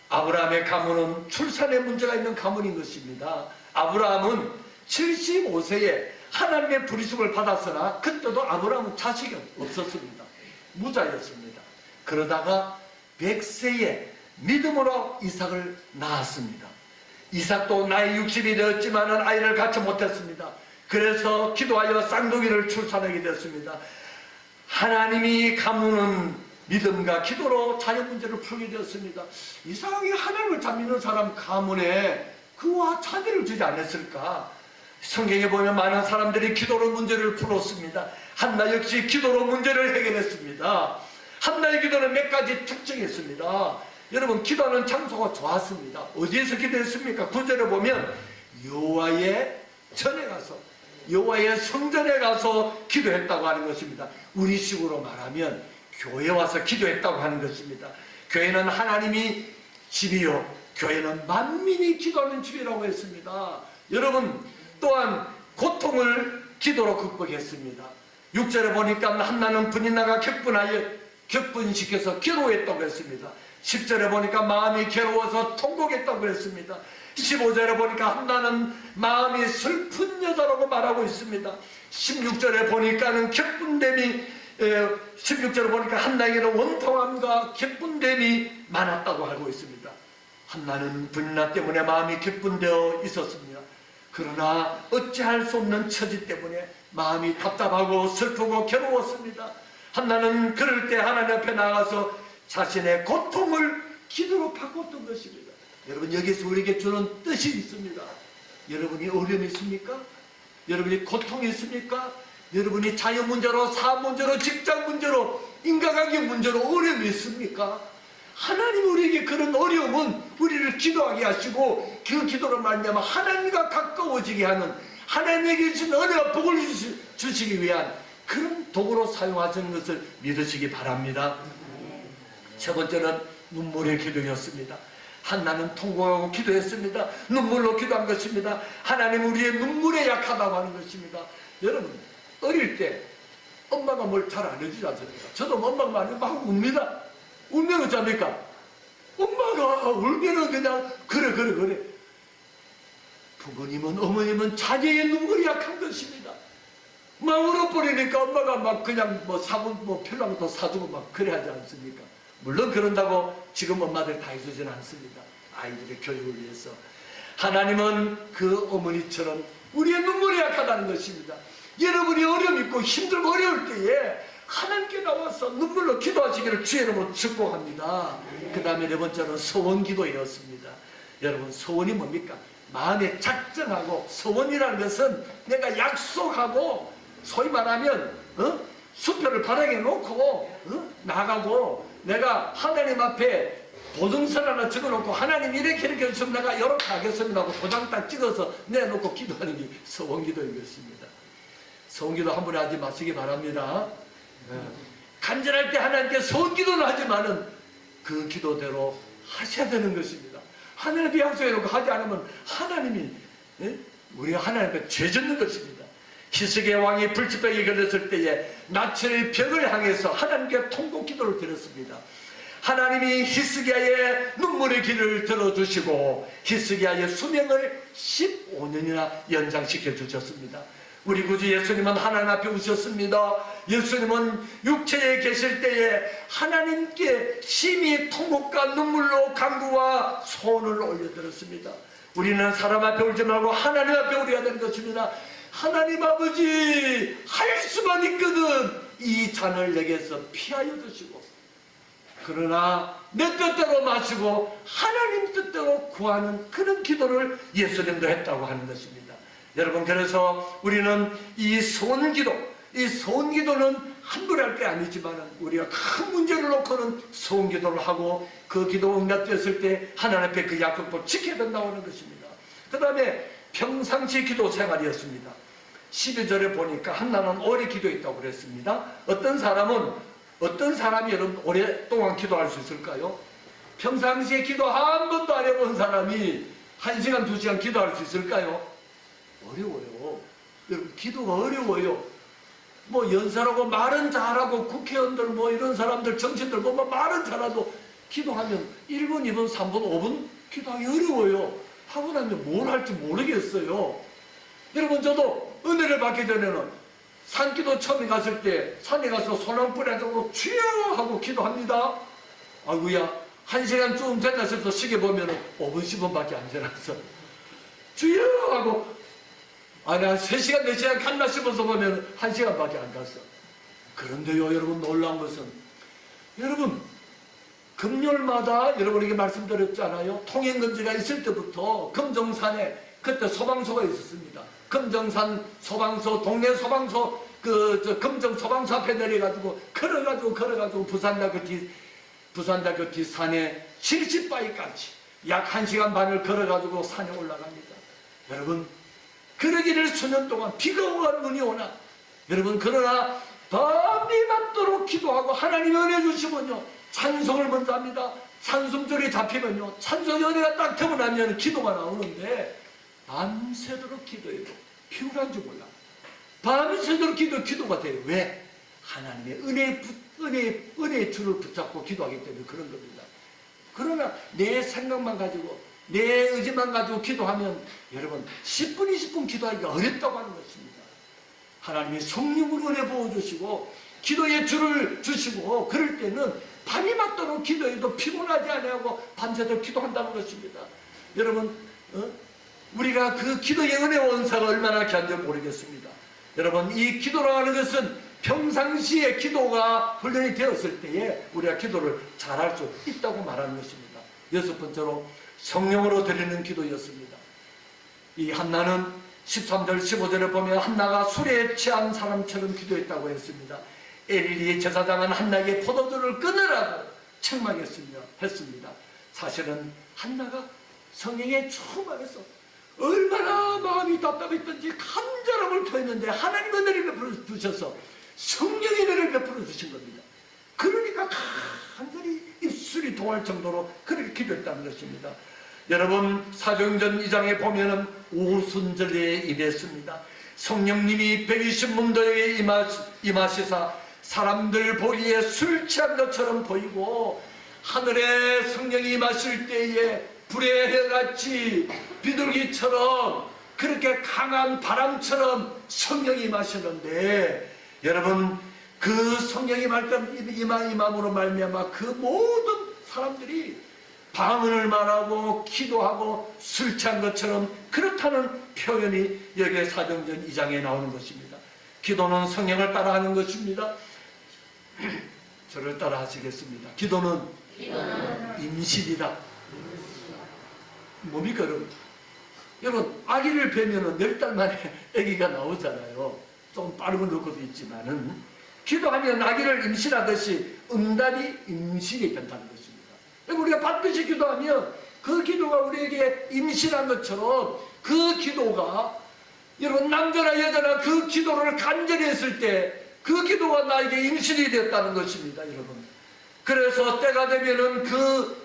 아브라함의 가문은 출산에 문제가 있는 가문인 것입니다. 아브라함은 75세에 하나님의 부르심을 받았으나 그때도 아브라함은 자식이 없었습니다. 무자였습니다. 그러다가 100세에 믿음으로 이삭을 낳았습니다. 이삭도 나이 60이 되었지만 아이를 갖지 못했습니다. 그래서 기도하여 쌍둥이를 출산하게 됐습니다. 하나님이 가문은 믿음과 기도로 자녀 문제를 풀게 되었습니다. 이상하게 하나님을 잘 믿는 사람 가문에 그와 자녀를 주지 않았을까? 성경에 보면 많은 사람들이 기도로 문제를 풀었습니다. 한나 역시 기도로 문제를 해결했습니다. 한나의 기도는 몇 가지 특징이 있습니다. 여러분 기도하는 장소가 좋았습니다. 어디에서 기도했습니까? 9절에 보면 여호와의 전에 가서 여호와의 성전에 가서 기도했다고 하는 것입니다. 우리식으로 말하면 교회 와서 기도했다고 하는 것입니다. 교회는 하나님이 집이요, 교회는 만민이 기도하는 집이라고 했습니다. 여러분, 또한 고통을 기도로 극복했습니다. 6절에 보니까 한나는 분이 나가 격분시켜서 괴로워했다고 했습니다. 10절에 보니까 마음이 괴로워서 통곡했다고 했습니다. 15절에 보니까 한나는 마음이 슬픈 여자라고 말하고 있습니다. 16절에 보니까는 격분됨이 16절에 보니까 한나에게는 원통함과 격분됨이 많았다고 알고 있습니다. 한나는 분나 때문에 마음이 격분되어 있었습니다. 그러나 어찌할 수 없는 처지 때문에 마음이 답답하고 슬프고 괴로웠습니다. 한나는 그럴 때 하나님 앞에 나가서 자신의 고통을 기도로 바꿨던 것입니다. 여러분, 여기서 우리에게 주는 뜻이 있습니다. 여러분이 어려움이 있습니까? 여러분이 고통이 있습니까? 여러분이 자녀 문제로, 사업 문제로, 직장 문제로, 인간관계 문제로 어려움이 있습니까? 하나님 우리에게 그런 어려움은 우리를 기도하게 하시고 그 기도로 말미암아 하나님과 가까워지게 하는, 하나님에게 주신 은혜와 복을 주시기 위한 그런 도구로 사용하시는 것을 믿으시기 바랍니다. 첫 번째는 눈물의 기도였습니다. 한나는 통곡하고 기도했습니다. 눈물로 기도한 것입니다. 하나님 우리의 눈물에 약하다고 하는 것입니다. 여러분, 어릴 때 엄마가 뭘 잘 안 해주지 않습니까? 저도 엄마가 많이 막 웁니다. 울면 어쩝니까? 엄마가 울면은 그냥 그래. 부모님은, 어머님은 자녀의 눈물이 약한 것입니다. 막 울어버리니까 엄마가 막 그냥 필요한 것도 사주고 막 그래 하지 않습니까? 물론 그런다고 지금 엄마들 다 해주지는 않습니다. 아이들의 교육을 위해서. 하나님은 그 어머니처럼 우리의 눈물이 약하다는 것입니다. 여러분이 어려움 있고 힘들고 어려울 때에 하나님께 나와서 눈물로 기도하시기를 주의 이름으로 축복합니다. 그 다음에 네 번째는 소원기도였습니다. 여러분, 소원이 뭡니까? 마음에 작정하고, 소원이라는 것은 내가 약속하고, 소위 말하면 수표를 바닥에 놓고 나가고, 내가 하나님 앞에 보증서 하나 적어놓고 하나님 이렇게 해주시면 내가 이렇게 하겠습니다 하고 도장 딱 찍어서 내놓고 기도하는 게 소원기도인 것입니다. 소원기도 함부로 하지 마시기 바랍니다. 간절할 때 하나님께 소원기도는 하지만은 그 기도대로 하셔야 되는 것입니다. 하나님 앞에 약속해놓고 하지 않으면 하나님이 우리가 하나님 앞에 죄 짓는 것입니다. 히스기야 왕이 불치병에 걸렸을 때에 낯을 벽을 향해서 하나님께 통곡 기도를 드렸습니다. 하나님이 히스기야의 눈물의 길을 들어주시고 히스기야의 수명을 15년이나 연장시켜 주셨습니다. 우리 구주 예수님은 하나님 앞에 오셨습니다. 예수님은 육체에 계실 때에 하나님께 심히 통곡과 눈물로 간구와 소원을 올려드렸습니다. 우리는 사람 앞에 울지 말고 하나님 앞에 울어야 되는 것입니다. 하나님 아버지, 할 수만 있거든 이 잔을 내게서 피하여 주시고, 그러나 내 뜻대로 마시고 하나님 뜻대로 구하는 그런 기도를 예수님도 했다고 하는 것입니다. 여러분, 그래서 우리는 이 소원기도, 이 소원기도는 함부로 할 게 아니지만 우리가 큰 문제를 놓고는 소원기도를 하고 그 기도 응답되었을 때 하나님 앞에 그 약속도 지켜야 된다고 하는 것입니다. 그 다음에 평상시 기도 생활이었습니다. 12절에 보니까 한나는 오래 기도했다고 그랬습니다. 어떤 사람이 여러분 오랫동안 기도할 수 있을까요? 평상시에 기도 한 번도 안 해본 사람이 1시간, 2시간 기도할 수 있을까요? 어려워요. 여러분, 기도가 어려워요. 연설하고 말은 잘하고 국회의원들 이런 사람들, 정치인들 말은 잘하도 기도하면 1분, 2분, 3분, 5분 기도하기 어려워요. 하고 나면 뭘 할지 모르겠어요. 여러분, 저도 은혜를 받기 전에는 산기도 처음에 갔을 때 산에 가서 소나무 뿌려가지고 주여 하고 기도합니다. 아이고야, 1시간쯤 됐다 싶어서 시계 보면 5분, 10분밖에 안 지났어. 주여 하고 한 3시간, 4시간 갔나 싶어서 보면 1시간밖에 안 갔어. 그런데요, 여러분, 놀라운 것은 여러분, 금요일마다 여러분에게 말씀드렸잖아요. 통행금지가 있을 때부터 금정산에 그때 소방서가 있었습니다. 금정산 소방서, 동네 소방서, 금정 소방서 앞에 내려가지고 걸어가지고 부산대교 뒷산에 70바위까지 약 1시간 반을 걸어가지고 산에 올라갑니다. 여러분, 그러기를 수년 동안 비가 오나 눈이 오나 여러분 그러나 밤이 맞도록 기도하고 하나님이 은혜 주시면요 찬송을 먼저 합니다. 찬송절이 잡히면요 찬송의 은혜가 딱 태어나면 기도가 나오는데 밤새도록 기도해도 피곤한 줄 몰라. 밤새도록 기도가 돼요. 왜? 하나님의 은혜의 줄을 붙잡고 기도하기 때문에 그런 겁니다. 그러나 내 생각만 가지고 내 의지만 가지고 기도하면 여러분 10분 20분 기도하기가 어렵다고 하는 것입니다. 하나님이 성령으로 은혜 부어주시고 기도의 줄을 주시고 그럴 때는 밤이 맞도록 기도해도 피곤하지 아니하고 밤새도록 기도한다는 것입니다. 여러분 우리가 그 기도의 은혜 원사가 얼마나 귀한지 모르겠습니다. 여러분 이 기도라는 것은 평상시에 기도가 훈련이 되었을 때에 우리가 기도를 잘할 수 있다고 말하는 것입니다. 여섯 번째로 성령으로 드리는 기도였습니다. 이 한나는 13절 15절에 보면 한나가 술에 취한 사람처럼 기도했다고 했습니다. 엘리 제사장은 한나에게 포도주를 끊으라고 책망했습니다. 사실은 한나가 성령에 충만해서 얼마나 마음이 답답했던지 간절함을 표했는데 하나님 은혜를 베풀어 주셔서 성령의 은혜를 베풀어 주신 겁니다. 그러니까 간절히 입술이 동할 정도로 그렇게 기도했다는 것입니다. 여러분 사도행전 2장에 보면은 오순절에 임했습니다. 성령님이 120문도에 임하시사 사람들 보기에 술 취한 것처럼 보이고 하늘에 성령이 임하실 때에 불의 해같이 비둘기처럼 그렇게 강한 바람처럼 성령이 임하시는데 여러분 그 성령이 임함으로 말미암아 그 모든 사람들이 방언을 말하고 기도하고 술 취한 것처럼 그렇다는 표현이 여기에 사도행전 2장에 나오는 것입니다. 기도는 성령을 따라하는 것입니다. 저를 따라 하시겠습니다. 기도는 임신이다. 뭡니까 여러분? 여러분 아기를 뵈면 10달 만에 아기가 나오잖아요. 좀 빠르고 늦고도 있지만은 기도하면 아기를 임신하듯이 응답이 임신이 된다는 것입니다. 우리가 반드시 기도하면 그 기도가 우리에게 임신한 것처럼 그 기도가 여러분 남자나 여자나 그 기도를 간절히 했을 때 그 기도가 나에게 임신이 되었다는 것입니다. 여러분 그래서 때가 되면은 그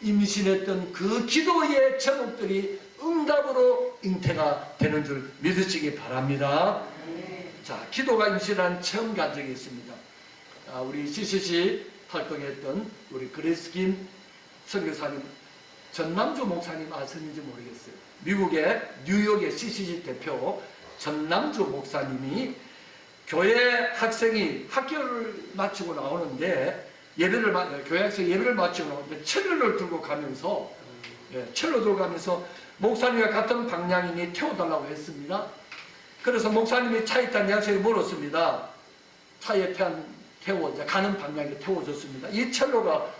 임신했던 그 기도의 제목들이 응답으로 잉태가 되는 줄 믿으시기 바랍니다. 자, 기도가 임신한 체험 간증이 있습니다. 우리 CCC 활동했던 우리 그레이스 김 선교사님, 전남주 목사님 아셨는지 모르겠어요. 미국의 뉴욕의 CCC 대표 전남주 목사님이 교회 학생이 학교를 마치고 나오는데 교회 학생이 예배를 마치고 나오는데 첼로를 들고 가면서 목사님과 같은 방향이니 태워달라고 했습니다. 그래서 목사님이 차에 있다는 학생이 물었습니다. 차에 가는 방향에 태워줬습니다. 이 첼로가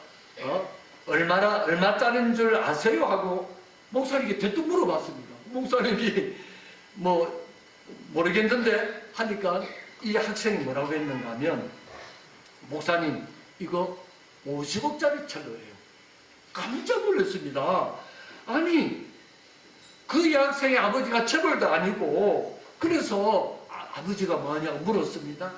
얼마짜리인 줄 아세요? 하고 목사님께 대뜸 물어봤습니다. 목사님이 모르겠는데 하니까 이 학생이 뭐라고 했는가 하면 목사님 이거 50억짜리 첼로예요. 깜짝 놀랐습니다. 아니 그 여학생의 아버지가 체벌도 아니고 그래서 아버지가 뭐냐고 물었습니다.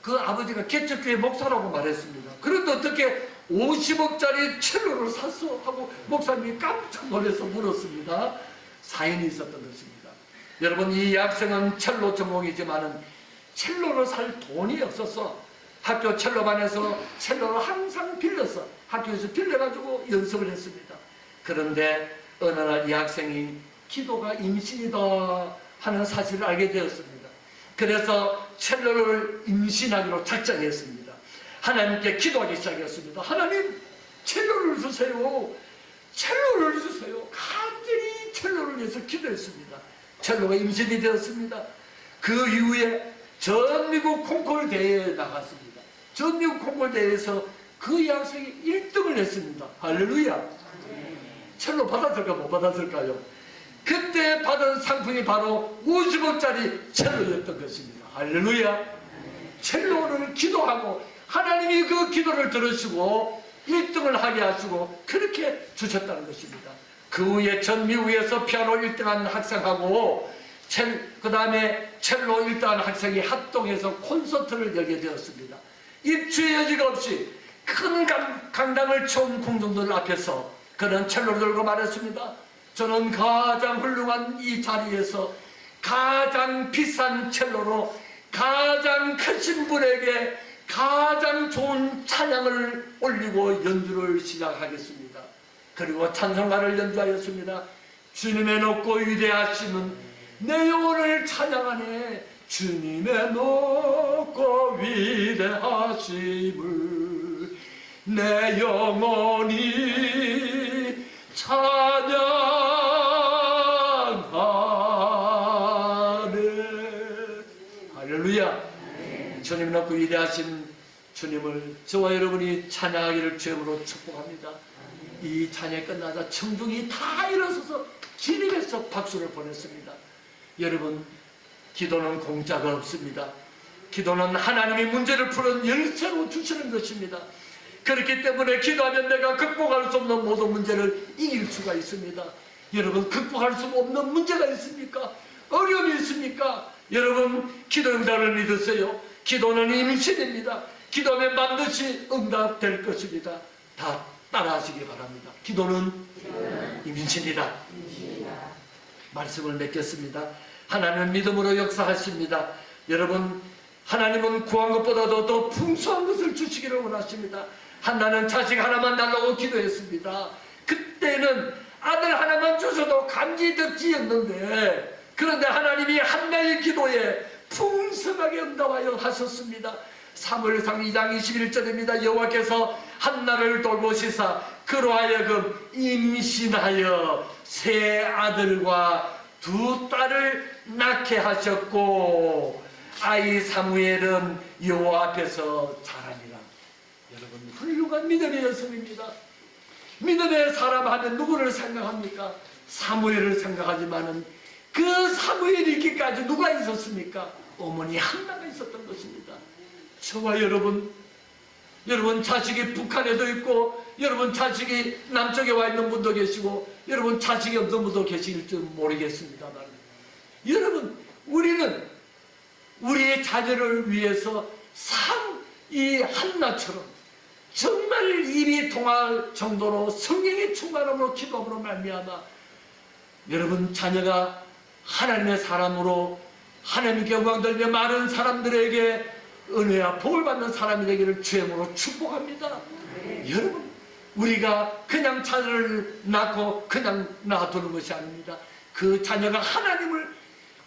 그 아버지가 개척교회 목사라고 말했습니다. 그런데 어떻게 50억짜리 첼로를 샀어? 하고 목사님이 깜짝 놀라서 물었습니다. 사연이 있었던 것입니다. 여러분 이 학생은 첼로 전공이지만은 첼로를 살 돈이 없어서 학교 첼로반에서 첼로를 항상 빌려서 학교에서 빌려가지고 연습을 했습니다. 그런데 어느 날 이 학생이 기도가 임신이다 하는 사실을 알게 되었습니다. 그래서 첼로를 임신하기로 작정했습니다. 하나님께 기도하기 시작했습니다. 하나님 첼로를 주세요. 첼로를 주세요. 간절히 첼로를 위해서 기도했습니다. 첼로가 임신이 되었습니다. 그 이후에 전미국 콩쿨 대회에 나갔습니다. 전미국 콩쿨 대회에서 그 학생이 1등을 했습니다. 할렐루야. 첼로 받았을까 못 받았을까요? 그때 받은 상품이 바로 50억짜리 첼로였던 것입니다. 할렐루야. 첼로를 기도하고 하나님이 그 기도를 들으시고 1등을 하게 하시고 그렇게 주셨다는 것입니다. 그 후에 전 미국에서 피아노 1등한 학생하고 그 다음에 첼로 1단 학생이 합동해서 콘서트를 열게 되었습니다. 입추의 여지가 없이 큰 강당을 채운 공동들 앞에서 그는 첼로를 들고 말했습니다. 저는 가장 훌륭한 이 자리에서 가장 비싼 첼로로 가장 크신 분에게 가장 좋은 찬양을 올리고 연주를 시작하겠습니다. 그리고 찬송가를 연주하였습니다. 주님의 높고 위대하심은 내 영혼을 찬양하네. 주님의 높고 위대하심을 내 영혼이 찬양하네. 할렐루야. 주님 높고 위대하신 주님을 저와 여러분이 찬양하기를 주님으로 축복합니다. 이 찬양이 끝나자 청중이 다 일어서서 기립해서 박수를 보냈습니다. 여러분, 기도는 공짜가 없습니다. 기도는 하나님이 문제를 푸는 열쇠로 주시는 것입니다. 그렇기 때문에 기도하면 내가 극복할 수 없는 모든 문제를 이길 수가 있습니다. 여러분, 극복할 수 없는 문제가 있습니까? 어려움이 있습니까? 여러분, 기도 응답을 믿으세요. 기도는 임신입니다. 기도하면 반드시 응답될 것입니다. 다 따라하시기 바랍니다. 기도는 임신이다. 말씀을 맺겠습니다. 하나님은 믿음으로 역사하십니다. 여러분, 하나님은 구한 것보다도 더 풍성한 것을 주시기를 원하십니다. 한나는 자식 하나만 달라고 기도했습니다. 그때는 아들 하나만 주셔도 감지되지였는데, 그런데 하나님이 한나의 기도에 풍성하게 응답하여 하셨습니다. 사무엘상 2장 21절입니다. 여호와께서 한나를 돌보시사 그로 하여금 임신하여 세 아들과 두 딸을 낳게 하셨고 아이 사무엘은 여호와 앞에서 자라니라. 여러분, 훌륭한 믿음의 여성입니다. 믿음의 사람 하면 누구를 생각합니까? 사무엘을 생각하지만은 그 사무엘이 있기까지 누가 있었습니까? 어머니 한나가 있었던 것입니다. 저와 여러분 자식이 북한에도 있고, 여러분 자식이 남쪽에 와 있는 분도 계시고, 여러분 자식이 없는 분도 계실지 모르겠습니다만, 여러분, 우리는 우리의 자녀를 위해서 이 한나처럼 정말 입이 통할 정도로 성령의 충만함으로 기도함으로 말미암아 여러분 자녀가 하나님의 사람으로 하나님께 영광 돌며 많은 사람들에게 은혜와 복을 받는 사람이 되기를 주님으로 축복합니다. 여러분, 우리가 그냥 자녀를 낳고 그냥 놔두는 것이 아닙니다. 그 자녀가 하나님을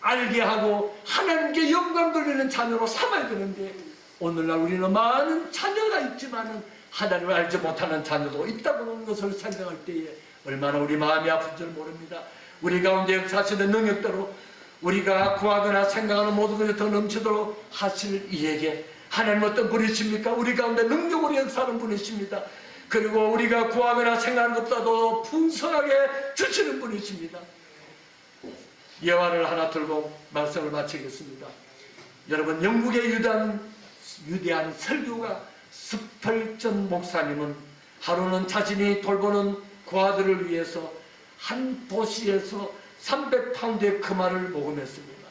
알게 하고 하나님께 영광 돌리는 자녀로 삼아야 되는데, 오늘날 우리는 많은 자녀가 있지만은 하나님을 알지 못하는 자녀도 있다고 하는 것을 생각할 때에 얼마나 우리 마음이 아픈 줄 모릅니다. 우리 가운데 역사하시는 능력대로 우리가 구하거나 생각하는 모든 것이 더 넘치도록 하실 이에게 하나님 어떤 분이십니까? 우리 가운데 능력으로 역사하는 분이십니다. 그리고 우리가 구하거나 생각하는 것보다도 풍성하게 주시는 분이십니다. 예화를 하나 들고 말씀을 마치겠습니다. 여러분, 영국의 위대한 설교가 스펄전 목사님은 하루는 자신이 돌보는 고아들을 위해서 한 도시에서 300파운드의 금화를 모금했습니다.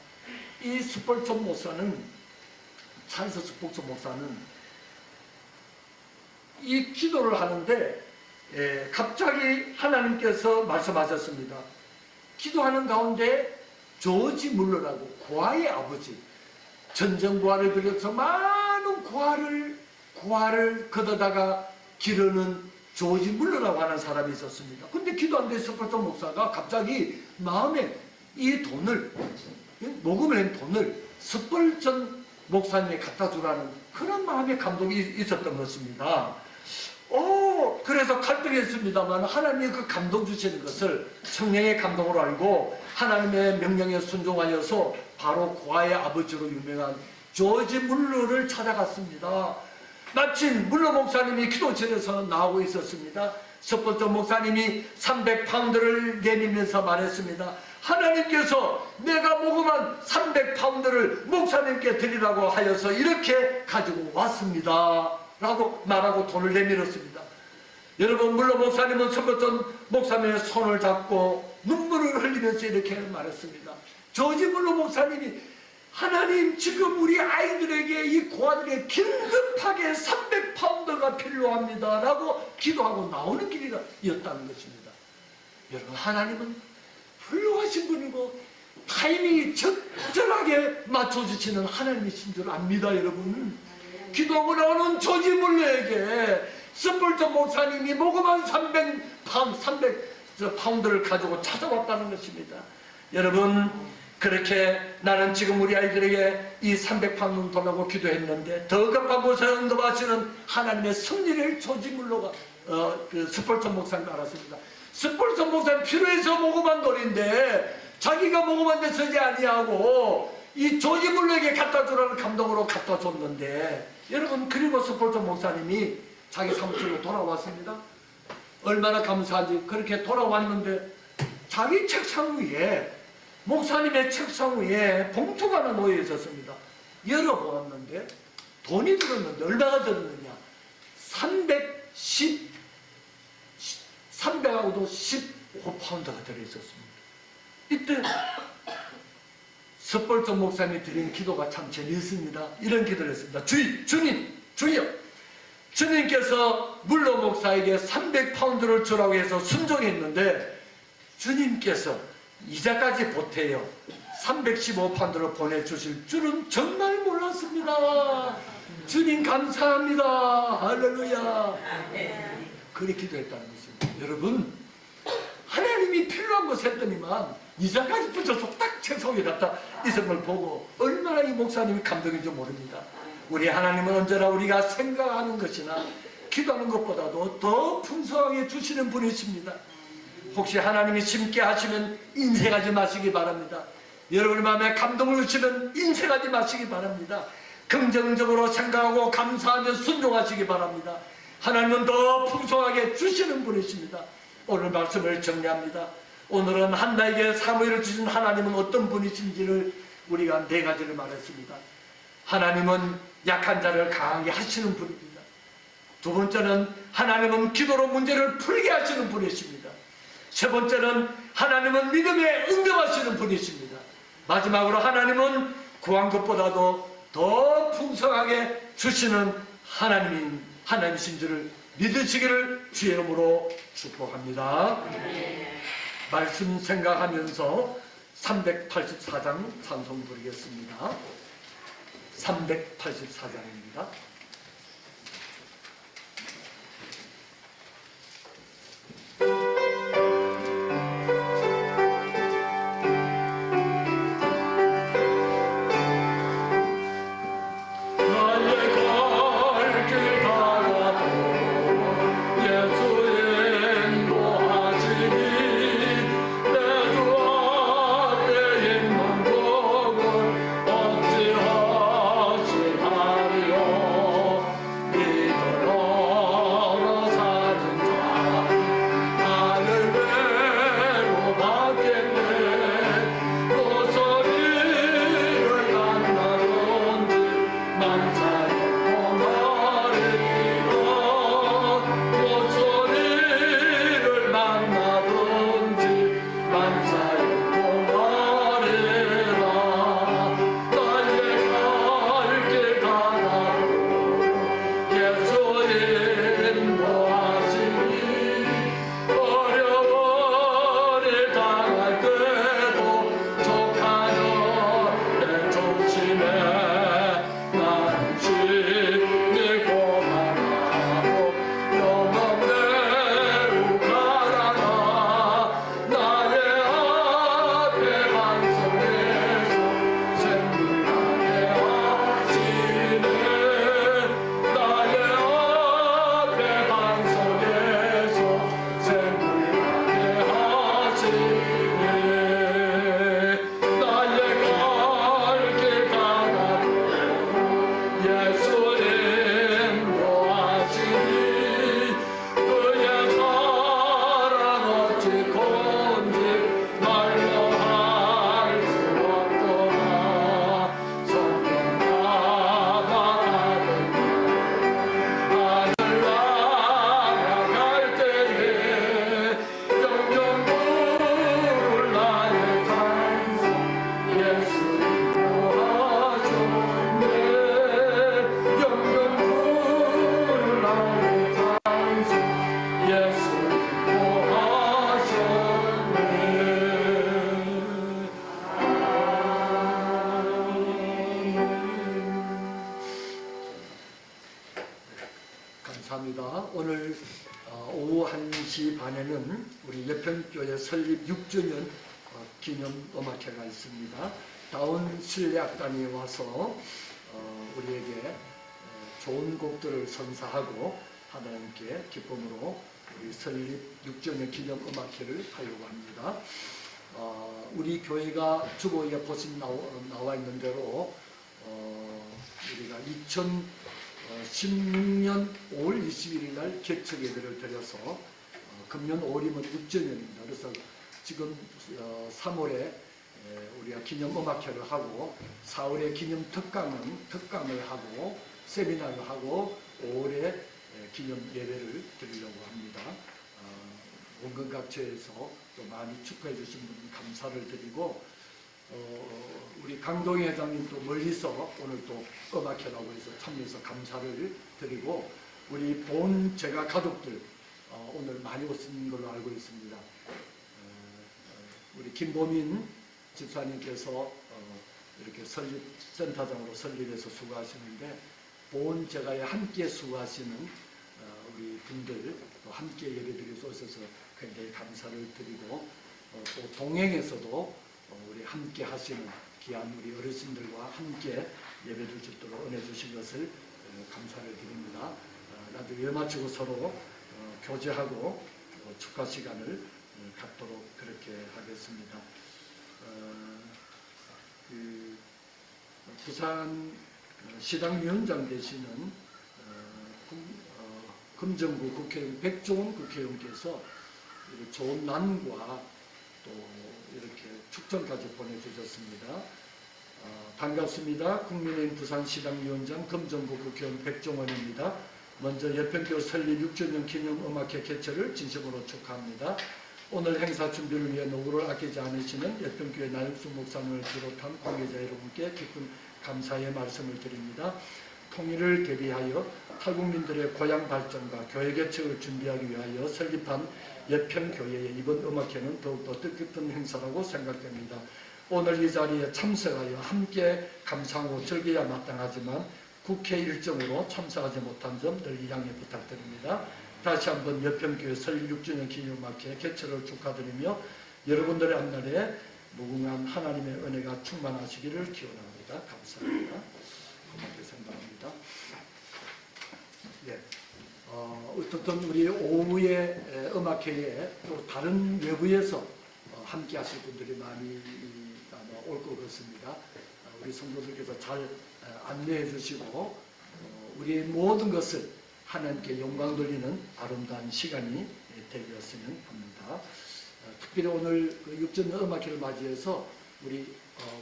이 스펄전 목사는, 찰스 스펄전 목사는 이 기도를 하는데 갑자기 하나님께서 말씀하셨습니다. 기도하는 가운데 조지 물러라고, 고아의 아버지, 전쟁고아를 빌려서 많은 고아를 걷어다가 기르는 조지 물러라고 하는 사람이 있었습니다. 근데 기도하는데 스펄전 목사가 갑자기 마음에 이 돈을, 모금을 한 돈을 스펄전 목사님에 갖다 주라는 그런 마음의 감동이 있었던 것입니다. 그래서 갈등했습니다만 하나님이 그 감동 주시는 것을 성령의 감동으로 알고 하나님의 명령에 순종하여서 바로 고아의 아버지로 유명한 조지 물러를 찾아갔습니다. 마침 물러 목사님이 기도실에서 나오고 있었습니다. 스펄전 목사님이 300파운드를 내밀면서 말했습니다. 하나님께서 내가 모금한 300파운드를 목사님께 드리라고 하여서 이렇게 가지고 왔습니다 라고 말하고 돈을 내밀었습니다. 여러분, 물러 목사님은 스펄전 목사님의 손을 잡고 눈물을 흘리면서 이렇게 말했습니다. 조지 물로 목사님이 하나님 지금 우리 아이들에게 이 고아들에게 긴급하게 300파운드가 필요합니다 라고 기도하고 나오는 길이었다는 것입니다. 여러분, 하나님은 훌륭하신 분이고 타이밍이 적절하게 맞춰주시는 하나님이신 줄 압니다. 여러분, 기도하고 나오는 조지 물러에게 스폴전 목사님이 모금한 300파운드를 가지고 찾아왔다는 것입니다. 여러분, 그렇게 나는 지금 우리 아이들에게 이 300파운드 달라고 기도했는데 더 급한 곳에 응답하시는 하나님의 승리를 조지 물러가 스폴전 목사님 알았습니다. 스폴전 목사님 필요해서 모금한 돈인데 자기가 모금한 데 쓰지 아니하고 이 조지 물러에게 갖다 주라는 감동으로 갖다 줬는데, 여러분, 그리고 스폴전 목사님이 자기 사무실로 돌아왔습니다. 얼마나 감사한지. 그렇게 돌아왔는데 자기 책상 위에, 목사님의 책상 위에 봉투가 하나 놓여 있었습니다. 열어보았는데 돈이 들었는데 얼마나 들었느냐? 300하고도 15파운드가 들어있었습니다. 이때 스폴전 목사님이 드린 기도가 참 재미있습니다. 이런 기도를 했습니다. 주여, 주님께서 물로 목사에게 300파운드를 주라고 해서 순종했는데 주님께서 이자까지 보태요 315파운드를 보내주실 줄은 정말 몰랐습니다. 주님 감사합니다. 할렐루야. 그렇게 기도했다는 것입니다. 여러분, 하나님이 필요한 것을 했더니만 이자까지 붙여서 딱 채송이 갖다 있은 걸 보고 얼마나 이 목사님이 감동인지 모릅니다. 우리 하나님은 언제나 우리가 생각하는 것이나 기도하는 것보다도 더 풍성하게 주시는 분이십니다. 혹시 하나님이 심게 하시면 인색하지 마시기 바랍니다. 여러분 마음에 감동을 주시면 인색하지 마시기 바랍니다. 긍정적으로 생각하고 감사하며 순종하시기 바랍니다. 하나님은 더 풍성하게 주시는 분이십니다. 오늘 말씀을 정리합니다. 오늘은 한나에게 사무엘을 주신 하나님은 어떤 분이신지를 우리가 4가지를 말했습니다. 하나님은 약한 자를 강하게 하시는 분입니다. 두 번째는 하나님은 기도로 문제를 풀게 하시는 분이십니다. 세 번째는 하나님은 믿음에 응답하시는 분이십니다. 마지막으로 하나님은 구한 것보다도 더 풍성하게 주시는 하나님이신 줄을 믿으시기를 주의 이름으로 축복합니다. 말씀 생각하면서 384장 찬송 부르겠습니다. 384장입니다. 어찌하시나요? 감사합니다. 오늘 오후 1시 반에는 우리 예평교회 설립 6주년 기념 음악회가 있습니다. 다운 실내악단이 와서 우리에게 좋은 곡들을 선사하고 하나님께 기쁨으로 우리 설립 6주년 기념 음악회를 하려고 합니다. 우리 교회가 주보에 보신 나와 있는 대로 우리가 2016년 5월 21일 날 개척 예배를 드려서 금년 5월이면 6주년입니다. 그래서 지금 3월에 우리가 기념 음악회를 하고 4월에 기념 특강을 하고 세미나를 하고 5월에 기념 예배를 드리려고 합니다. 원근각처에서 또 많이 축하해 주신 분 감사를 드리고 우리 강동희 회장님 또 멀리서 오늘 또 음악회라고 해서 참여해서 감사를 드리고 우리 본 제가 가족들 오늘 많이 오신 걸로 알고 있습니다. 우리 김보민 집사님께서 이렇게 센터장으로 설립해서 수고하시는데 본 제가에 함께 수고하시는 우리 분들 또 함께 예배드리고 오셔서 굉장히 감사를 드리고 또 동행에서도 우리 함께 하시는 귀한 우리 어르신들과 함께 예배를 드리도록 은혜 주신 것을 감사를 드립니다. 나중에 예 마치고 서로 교제하고 축하 시간을 갖도록 그렇게 하겠습니다. 부산 시당위원장 되시는 금정구 국회의원 백종원 국회의원께서 좋은 난과 또 이렇게 축전까지 보내주셨습니다. 반갑습니다. 국민의힘 부산시당위원장 금정구 국회의원 백종원입니다. 먼저 예평교 설립 6주년 기념음악회 개최를 진심으로 축하합니다. 오늘 행사 준비를 위해 노고를 아끼지 않으시는 예평교회 나영수 목사님을 비롯한 관계자 여러분께 깊은 감사의 말씀을 드립니다. 통일을 대비하여 탈북민들의 고향 발전과 교회 개척을 준비하기 위하여 설립한 예평교회의 이번 음악회는 더욱더 뜻깊은 행사라고 생각됩니다. 오늘 이 자리에 참석하여 함께 감사하고 즐겨야 마땅하지만 국회 일정으로 참석하지 못한 점 늘 양해 부탁드립니다. 다시 한번 예평교회 설립 6주년 기념음악회 개최를 축하드리며 여러분들의 앞날에 무궁한 하나님의 은혜가 충만하시기를 기원합니다. 감사합니다. 고맙게 생각합니다. 예. 어떻든 우리 오후에 음악회에 또 다른 외부에서 함께 하실 분들이 많이 올 것 같습니다. 우리 성도들께서 잘 안내해 주시고 우리의 모든 것을 하나님께 영광 돌리는 아름다운 시간이 되었으면 합니다. 특별히 오늘 6주년 음악회를 맞이해서 우리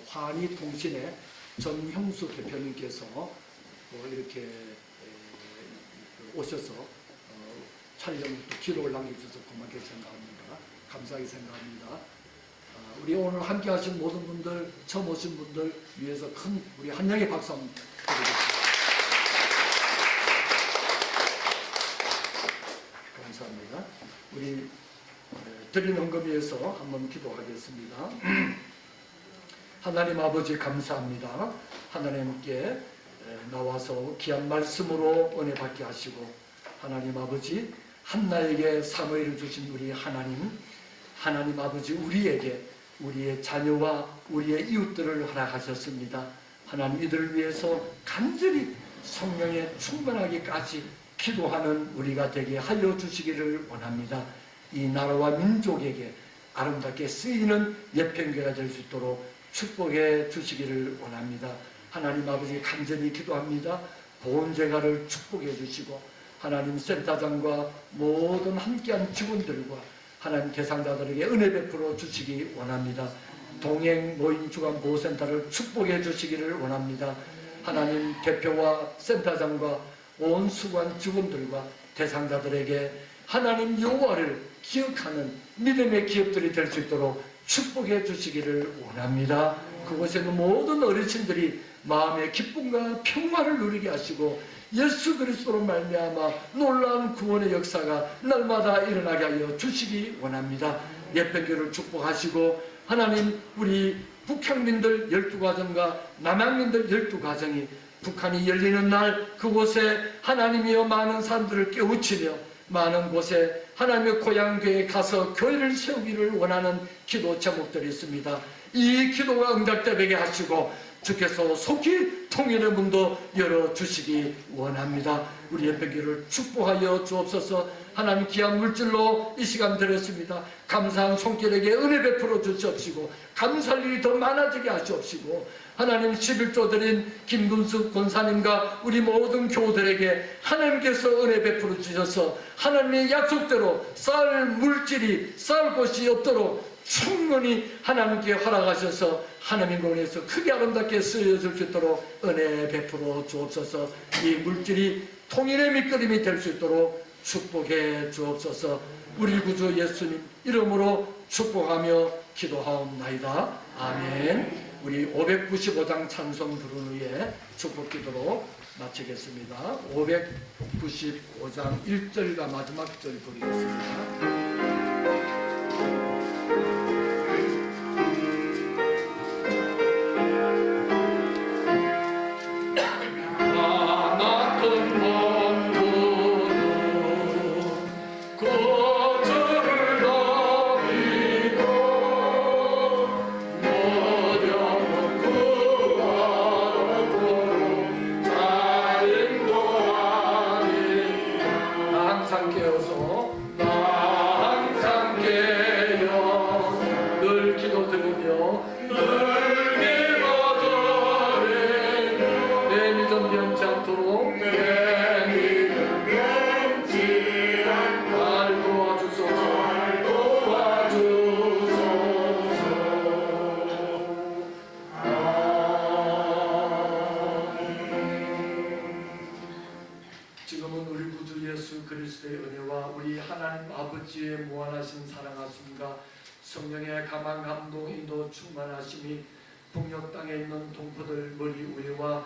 환희 통신의 전형수 대표님께서 이렇게 오셔서 촬영 또 기록을 남겨주셔서 고맙게 생각합니다. 감사하게 생각합니다. 우리 오늘 함께 하신 모든 분들, 처음 오신 분들 위해서 큰 우리 한영의 박수 한번 드리겠습니다. 감사합니다. 우리 드린 헌금 위해서 한번 기도하겠습니다. 하나님 아버지 감사합니다. 하나님께 나와서 귀한 말씀으로 은혜 받게 하시고 하나님 아버지 한나에게 사무엘을 주신 우리 하나님 아버지 우리에게 우리의 자녀와 우리의 이웃들을 허락하셨습니다. 하나님 이들을 위해서 간절히 성령에 충만하기까지 기도하는 우리가 되게 하여 주시기를 원합니다. 이 나라와 민족에게 아름답게 쓰이는 예평교회가 될 수 있도록 축복해 주시기를 원합니다. 하나님 아버지 간절히 기도합니다. 보훈제가를 축복해 주시고 하나님 센터장과 모든 함께한 직원들과 하나님 대상자들에게 은혜 베풀어 주시기 원합니다. 동행 노인 주간 보호센터를 축복해 주시기를 원합니다. 하나님 대표와 센터장과 온 수관 직원들과 대상자들에게 하나님 여호와를 기억하는 믿음의 기업들이 될 수 있도록 축복해 주시기를 원합니다. 그곳에 있는 모든 어르신들이 마음의 기쁨과 평화를 누리게 하시고 예수 그리스도로 말미암아 놀라운 구원의 역사가 날마다 일어나게 하여 주시기 원합니다. 예평교를 축복하시고 하나님 우리 북향민들 12가정과 남향민들 12가정이 북한이 열리는 날 그곳에 하나님이여 많은 사람들을 깨우치며 많은 곳에 하나님의 고향교회에 가서 교회를 세우기를 원하는 기도 제목들이 있습니다. 이 기도가 응답되게 하시고 주께서 속히 통일의 문도 열어주시기 원합니다. 우리 예배기를 축복하여 주옵소서. 하나님 귀한 물질로 이 시간 드렸습니다. 감사한 손길에게 은혜 베풀어 주시옵시고 감사할 일이 더 많아지게 하시옵시고 하나님 11조 드린 김근숙 권사님과 우리 모든 교우들에게 하나님께서 은혜 베풀어 주셔서 하나님의 약속대로 쌓을 물질이 쌓을 곳이 없도록 충분히 하나님께 허락하셔서 하나님의 공에서 크게 아름답게 쓰여질 수 있도록 은혜 베풀어 주옵소서. 이 물질이 통일의 밑거름이 될 수 있도록 축복해 주옵소서. 우리 구주 예수님 이름으로 축복하며 기도하옵나이다. 아멘. 우리 595장 찬송 부른 후에 축복 기도로 마치겠습니다. 595장 1절과 마지막 절 부르겠습니다. 아버지의 무한하신 사랑하심과 성령의 감화 감동 인도 충만하심이 북녘 땅에 있는 동포들 머리 위에와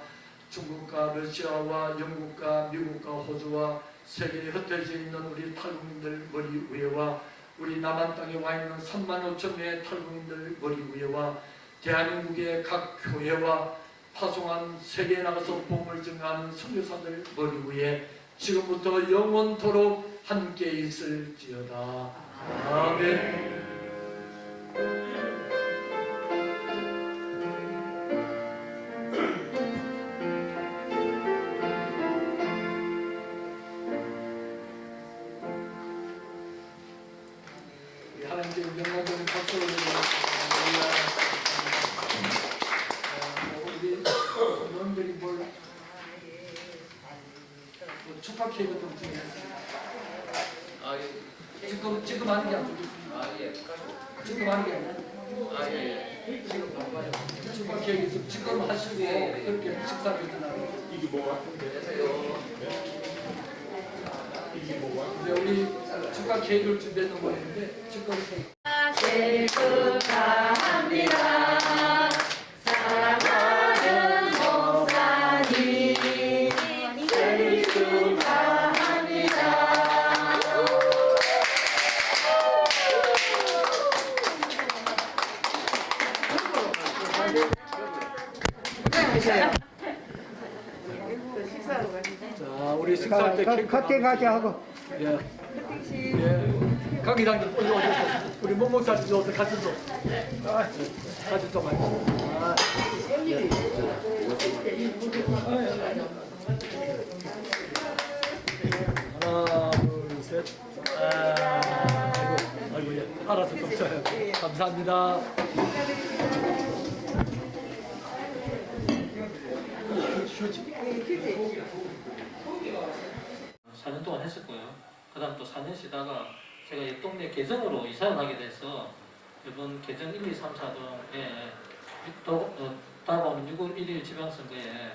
중국과 러시아와 영국과 미국과 호주와 세계에 흩어져 있는 우리 탈북민들 머리 위에와 우리 남한 땅에 와 있는 3만 5천 명의 탈북민들 머리 위에와 대한민국의 각 교회와 파송한 세계에 나가서 복음을 증거하는 선교사들 머리 위에 지금부터 영원토록 함께 있을지어다. 아멘. 하나님께 영광되는 박수를 우리 여러분들이 뭘 축하 케이크 좀 준비했습니다. 지금 하는 게 아니고 지금 하는 게 아니고 지금 바빠요. 축하 케이크 좀 지금 하시고 그렇게 식사 드시나요? 이게 뭐 같은데? 이게 뭐 같은데? 우리 축하 케이크를 준비했던 거였는데 축하 케이크. 생일 축하합니다. 사랑하는 목사님 생일 축하합니다. 자, 우리 식사할 때 케이크 커팅 같이 하고. 예. 예. 강 이장님, 우리 목목사님 좀 같이 좀. 같이 좀 하죠. 하나, 둘, 셋. 아이고, 예. 알아서 좀 쳐요. 감사합니다. 4년 동안 했었고요. 그 다음 또 4년 쉬다가 제가 이 동네 개정으로 이사를 하게 돼서 이번 개정 1, 2, 3, 4동에 또 다가오는 6월 1일 지방선거에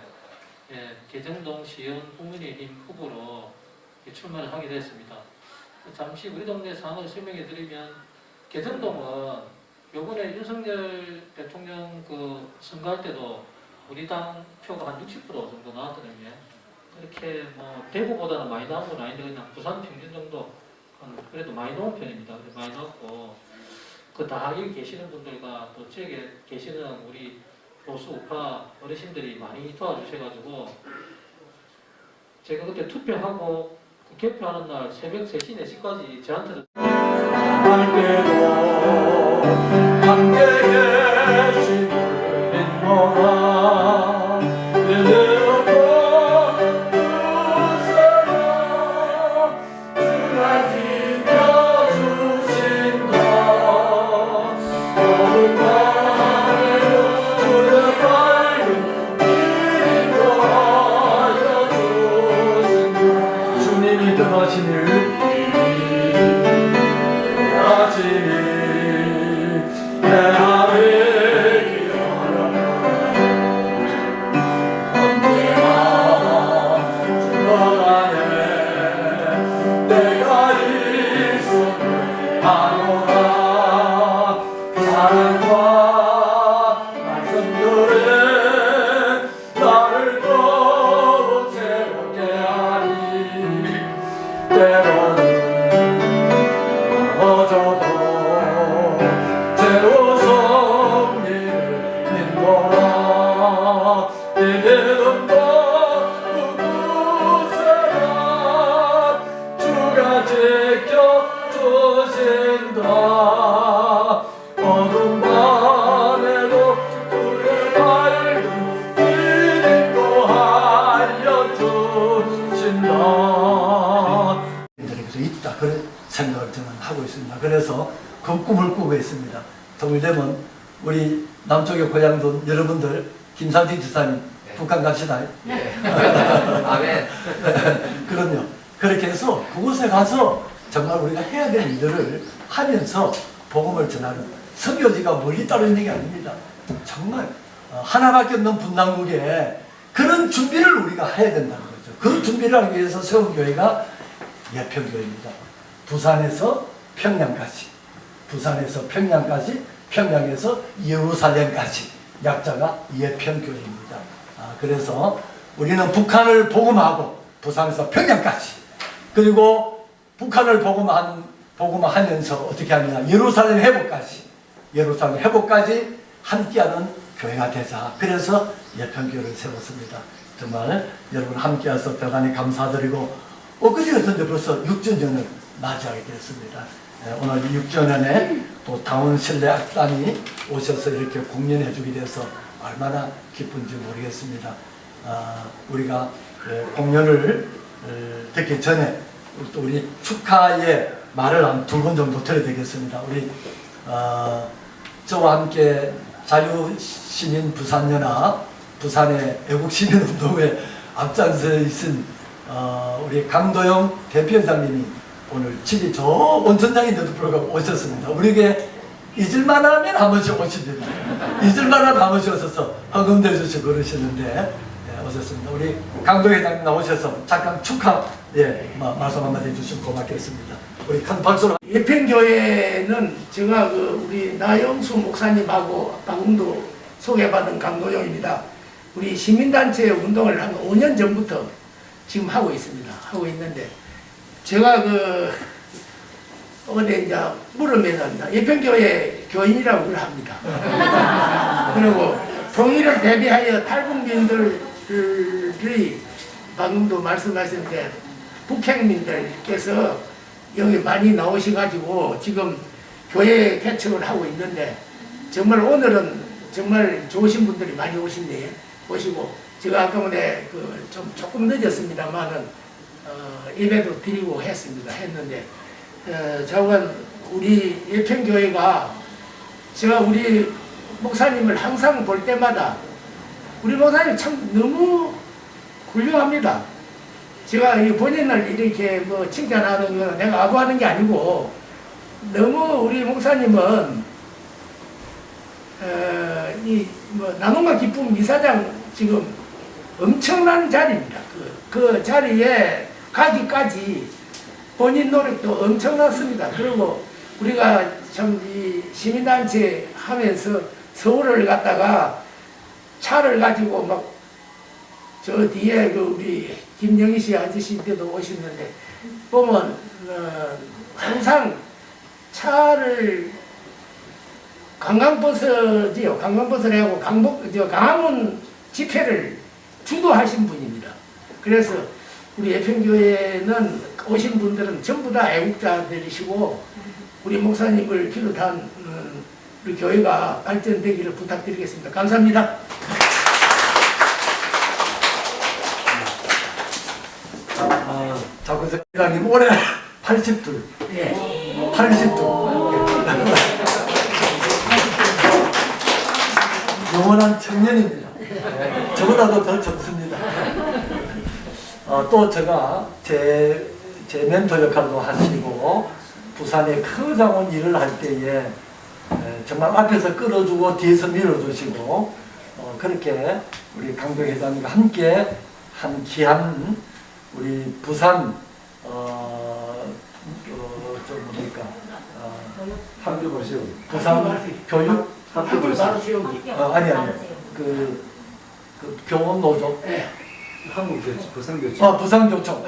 개정동 시의원 국민의힘 후보로 출마를 하게 됐습니다. 잠시 우리 동네 상황을 설명해 드리면 개정동은 요번에 윤석열 대통령 그 선거할 때도 우리 당 표가 한 60% 정도 나왔거든요. 이렇게 뭐 대구보다는 많이 나온 건 아닌데 그냥 부산 평균 정도 그래도 많이 나온 편입니다. 그래서 많이 나왔고 그 다 여기 계시는 분들과 또 지역에 계시는 우리 보수 우파 어르신들이 많이 도와주셔가지고 제가 그때 투표하고 개표하는 날 새벽 3시, 4시까지 저한테도 함께 계심을 믿노라 이제부터 주가 지켜주신다 어느 날에도 주의 밝은 길을 하여 주신다 주님이 떠나시니 내 안에 언제나 주너라에 내가 있음을 아노라 사랑과 말씀들에 나를 더욱 새롭게 하니 때로는 어저도 새로 성리를 믿노라 이제는 더 누구세라 주가 지켜주신다 어둠 밤에도 그의 밝은 빛도 하여 주신다 그래서 있다 그런 생각을 저는 하고 있습니다. 그래서 그 꿈을 꾸고 있습니다. 동일되면 우리 남쪽의 고향도 여러분들 김상진 지사님 북한 갑시다. 아멘. 그럼요. 그렇게 해서 그곳에 가서 정말 우리가 해야 될 일들을 하면서 복음을 전하는 선교지가 멀리 따르는 얘기 아닙니다. 정말 하나밖에 없는 분당국에 그런 준비를 우리가 해야 된다는 거죠. 그 준비를 하기 위해서 세운 교회가 예평교회입니다. 부산에서 평양까지, 부산에서 평양까지, 평양에서 예루살렘까지 약자가 예평교회입니다. 그래서 우리는 북한을 복음하고 부산에서 평양까지 그리고 북한을 복음하면서 어떻게 하느냐 예루살렘 회복까지 함께하는 교회가 되자. 그래서 예평교회를 세웠습니다. 정말 여러분 함께해서 대단히 감사드리고 엊그제 같은데 벌써 6주년을 맞이하게 됐습니다. 오늘 6주년에 또 다운실내 악단이 오셔서 이렇게 공연해 주게 돼서 얼마나 기쁜지 모르겠습니다. 우리가 공연을 듣기 전에 또 우리 축하의 말을 한 2번 정도 드려야 되겠습니다. 우리 저와 함께 자유시민 부산연합 부산의 애국시민운동에 앞장서 있은 우리 강도영 대표장님이 오늘 집이 저 온천장인데도 불구하고 오셨습니다. 우리에게 잊을만 하면 한 번씩 오십니다. 잊을만 하면 한 번씩 오셔서 헌금도 주시고 그러시는데 오셨습니다. 우리 강도영 회장님 나오셔서 잠깐 축하 말씀 한마디 해주시면 고맙겠습니다. 우리 큰 박수로. 예평교회는 제가 우리 나영수 목사님하고 방금도 소개받은 강도영입니다. 우리 시민단체 운동을 한 5년 전부터 지금 하고 있습니다. 하고 있는데 제가 어디 이제 물으면은 예평교회 교인이라고 합니다. 그리고 통일을 대비하여 탈북민들이 방금도 말씀하셨는데 북핵민들께서 여기 많이 나오셔가지고 지금 교회 개척을 하고 있는데 정말 오늘은 정말 좋으신 분들이 많이 오시고 제가 아까 전에 조금 늦었습니다만은 예배도 드리고 했는데 저건 우리 예평교회가 제가 우리 목사님을 항상 볼 때마다 우리 목사님 참 너무 훌륭합니다. 제가 본인을 이렇게 칭찬하는 건 내가 아부하는 게 아니고 너무 우리 목사님은 나눔과 기쁨 이사장 지금 엄청난 자리입니다. 그 자리에 가기까지 본인 노력도 엄청났습니다. 그리고 우리가 참 이 시민단체 하면서 서울을 갔다가 차를 가지고 막 저 뒤에 우리 김영희 씨 아저씨 때도 오시는데 보면 항상 차를 관광버스지요. 관광버스를 하고 강화문 집회를 주도하신 분입니다. 그래서 우리 예평교회는 오신 분들은 전부 다 애국자들이시고 우리 목사님을 비롯한 우리 교회가 발전되기를 부탁드리겠습니다. 감사합니다. 자꾸 회장님 올해 82. 예. 82. 영원한 청년입니다. 네, 저보다도 더 젊습니다. 또 제가 제 멘토 역할도 하시고 부산에 크장원 일을 할 때에 정말 앞에서 끌어주고 뒤에서 밀어주시고 그렇게 우리 강도 회장님과 함께 한 귀한 우리 부산 부산 교육 학교 바로 세우기. 아니 그 교원 노조 부산교청. 부산교청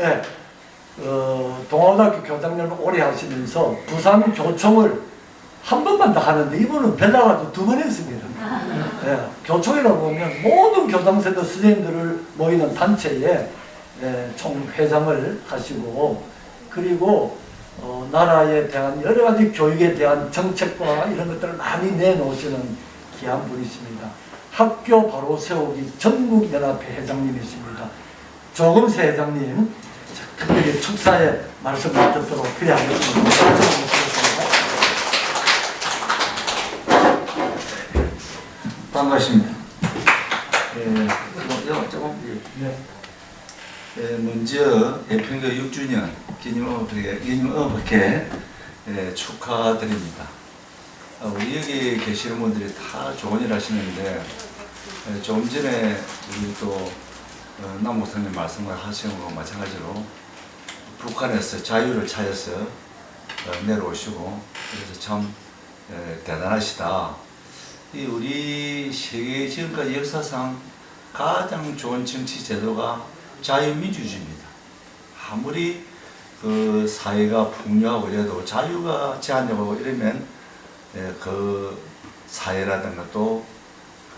동아대학교 교장님을 오래 하시면서 부산교청을 한 번만 더 하는데 이분은 벨라가지고 2번 했습니다. 교총이라고 보면 모든 교장세대 선생님들을 모이는 단체에 총회장을 하시고 그리고 나라에 대한 여러 가지 교육에 대한 정책과 이런 것들을 많이 내놓으시는 귀한 분이십니다. 학교 바로 세우기 전국연합회 회장님이십니다. 조금세 회장님 특별히 축사에 말씀을 듣도록 필요하겠습니다. 반갑습니다. 먼저 예평교 6주년 기념업회 축하드립니다. 우리 여기 계시는 분들이 다 좋은 일 하시는데 조금 전에 우리 또 남 목사님 말씀을 하시는 것과 마찬가지로 북한에서 자유를 찾아서 내려오시고 그래서 참 대단하시다. 이 우리 세계 지금까지 역사상 가장 좋은 정치 제도가 자유민주주의입니다. 아무리 그 사회가 풍요하고 이래도 자유가 제한되고 이러면 그 사회라든가 또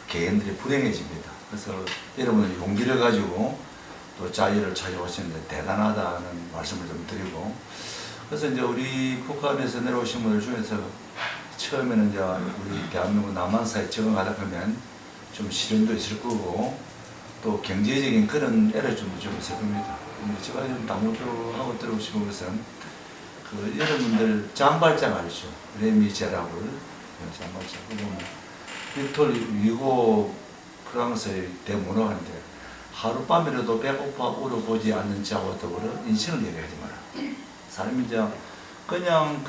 개인들이 불행해집니다. 그래서 여러분들 용기를 가지고 또 자유를 찾아오시는데 대단하다는 말씀을 좀 드리고 그래서 이제 우리 북한에서 내려오신 분들 중에서 처음에는 이제 우리 대한민국 남한사에 적응하다 보면 좀 시련도 있을 거고 또 경제적인 그런 에러점도 좀 있을 겁니다. 제가 좀 당부하고 들어오시는 것은 그 여러분들 장발장 알죠? 레미제라블 장발장. 그러면 빅토르 위고 프랑스의 대문화인데 하룻밤이라도 배고파 울어보지 않는 자와 더불어 인생을 얘기하지 마라. 사람이 이제 그냥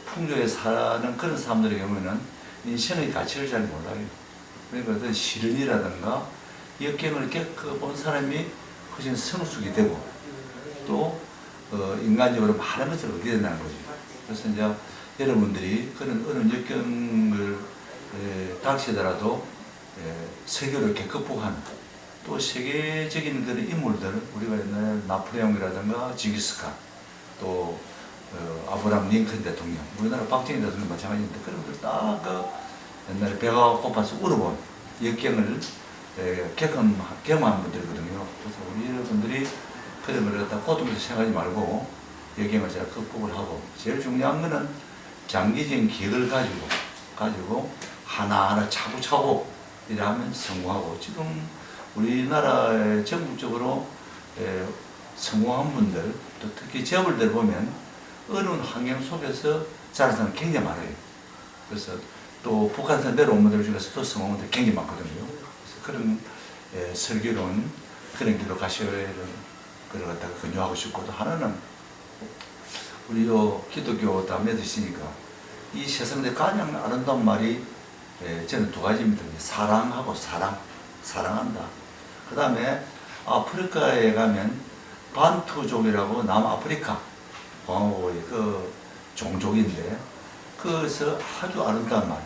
풍요에 사는 그런 사람들의 경우에는 인생의 가치를 잘 몰라요. 그러니까 어떤 시련이라든가 역경을 겪어본 사람이 훨씬 성숙이 되고 또 인간적으로 많은 것을 얻게 된다는 거죠. 그래서 이제 여러분들이 그런 어려운 역경을 닥치더라도 세계로 이렇게 극복하는 또 세계적인 그런 인물들 우리가 옛날에 나폴레옹이라든가 징기스칸 또 아브라함 링컨 대통령 우리나라 박정희 대통령 마찬가지인데 그런 분들 다 그 옛날에 배가 고파서 울어본 역경을 경험한 분들이거든요. 그래서 우리 여러분들이 그런 걸 갖다 고통에서 생각하지 말고 역경을 잘 극복을 하고 제일 중요한 거는 장기적인 기획을 가지고 하나하나 차곡차곡 이래 하면 성공하고 지금 우리나라의 전국적으로 성공한 분들 또 특히 재벌들 보면 어려운 환경 속에서 자란 사람 굉장히 많아요. 그래서 또 북한에서 내려온 분들 중에서도 성공한 분들 굉장히 많거든요. 그래서 그런 설교론 그런 길로 가셔야 그걸 갖다가 권유하고 싶고 또 하나는 우리 요 기독교 다 믿으시니까 이 세상에 가장 아름다운 말이 저는 2가지입니다. 사랑하고 사랑한다. 그 다음에 아프리카에 가면 반투족이라고 남아프리카 공화국의 그 종족인데 그래서 아주 아름다운 말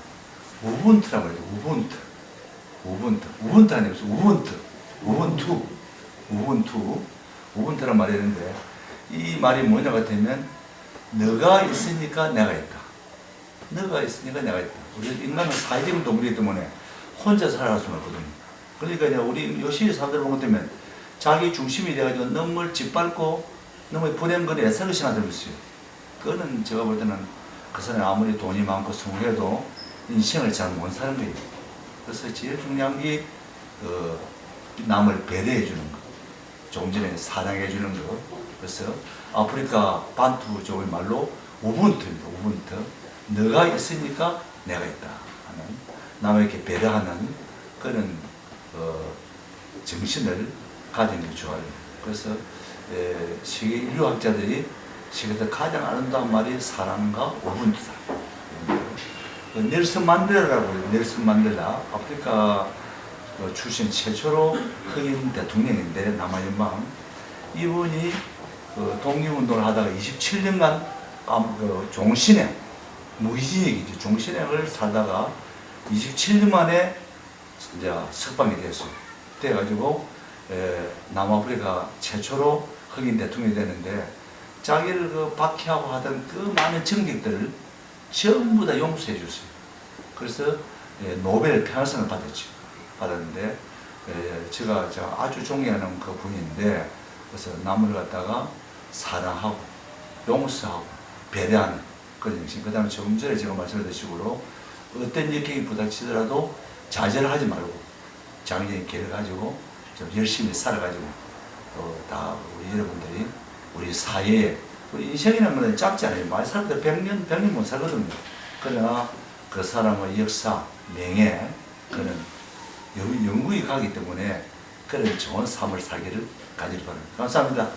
우분투라고 해요. 우분투 아니면서 우분투란 말이 있는데 이 말이 뭐냐 같으면 너가 있으니까 내가 있다. 너가 있으니까 내가 있다. 우리 인간은 사회적인 동물이기 때문에 혼자 살아갈 수는 없거든요. 그러니까 이제 우리 요시 사람들 보는 것 때문에 자기 중심이 돼가지고 너무 짓밟고 너무 불행거리 애착을 생각하고 있어요. 그거는 제가 볼 때는 그 사람이 아무리 돈이 많고 성공해도 인생을 잘 못 사는 거예요. 그래서 제일 중요한 게 남을 배려해 주는 거. 조금 전에 사랑해 주는 거. 그래서 아프리카 반투족의 말로 우분투입니다. 우분투. 너가 있으니까 내가 있다 하는 남에게 배려하는 그런 정신을 가지는 게 좋아요. 그래서 세계 인류학자들이 세계에서 가장 아름다운 말이 사랑과 우분투다. 넬슨 만델라라고 넬슨 만델라 아프리카 출신 최초로 흑인 대통령인데 남아연방 이분이 독립운동을 하다가 27년간 종신행 무기징역이죠. 종신행을 살다가 27년 만에 이제 석방이 됐어요. 돼가지고 남아프리카 최초로 흑인 대통령이 됐는데 자기를 박해하고 하던 그 많은 정객들을 전부 다 용서해 줬어요. 그래서 노벨 평화상을 받았는데 제가 아주 존경하는 그 분인데 그래서 남을 갖다가 사랑하고 용서하고 배려하는 그런 정신. 그 다음에 조금 전에 제가 말씀드린 식으로 어떤 역경이 부닥치더라도 좌절을 하지 말고 장래의 길을 가지고 좀 열심히 살아가지고 다 우리 여러분들이 우리 사회에 우리 인생이라는 건 짧지 않아요. 많이 살때 100년 못 살거든요. 그러나 그 사람의 역사, 명예, 그는 영구히 가기 때문에 그런 좋은 삶을 살기를 가지를 바랍니다. 감사합니다.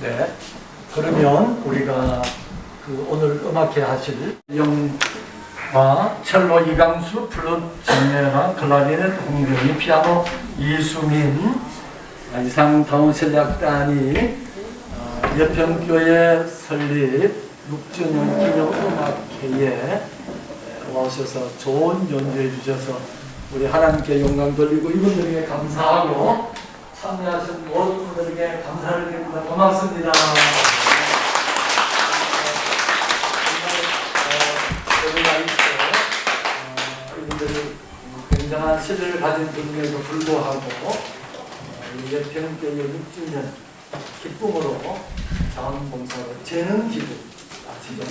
네. 그러면 우리가 오늘 음악회 하실 영화 첼로 이강수, 플룻 정예나 클라리넷 홍경희, 피아노 이수민, 이상 다운셀락단이 여평교회 설립 6주년 기념 음악회에 와주셔서 좋은 연주해 주셔서 우리 하나님께 영광 돌리고 이분들에게 감사하고 참여하신 모든 분들에게 감사를 드립니다. 고맙습니다. 이분들이 굉장한 시대를 가진 분임에도 불구하고 여평교회 6주년 기쁨으로 자원봉사로 재능기부 아시죠?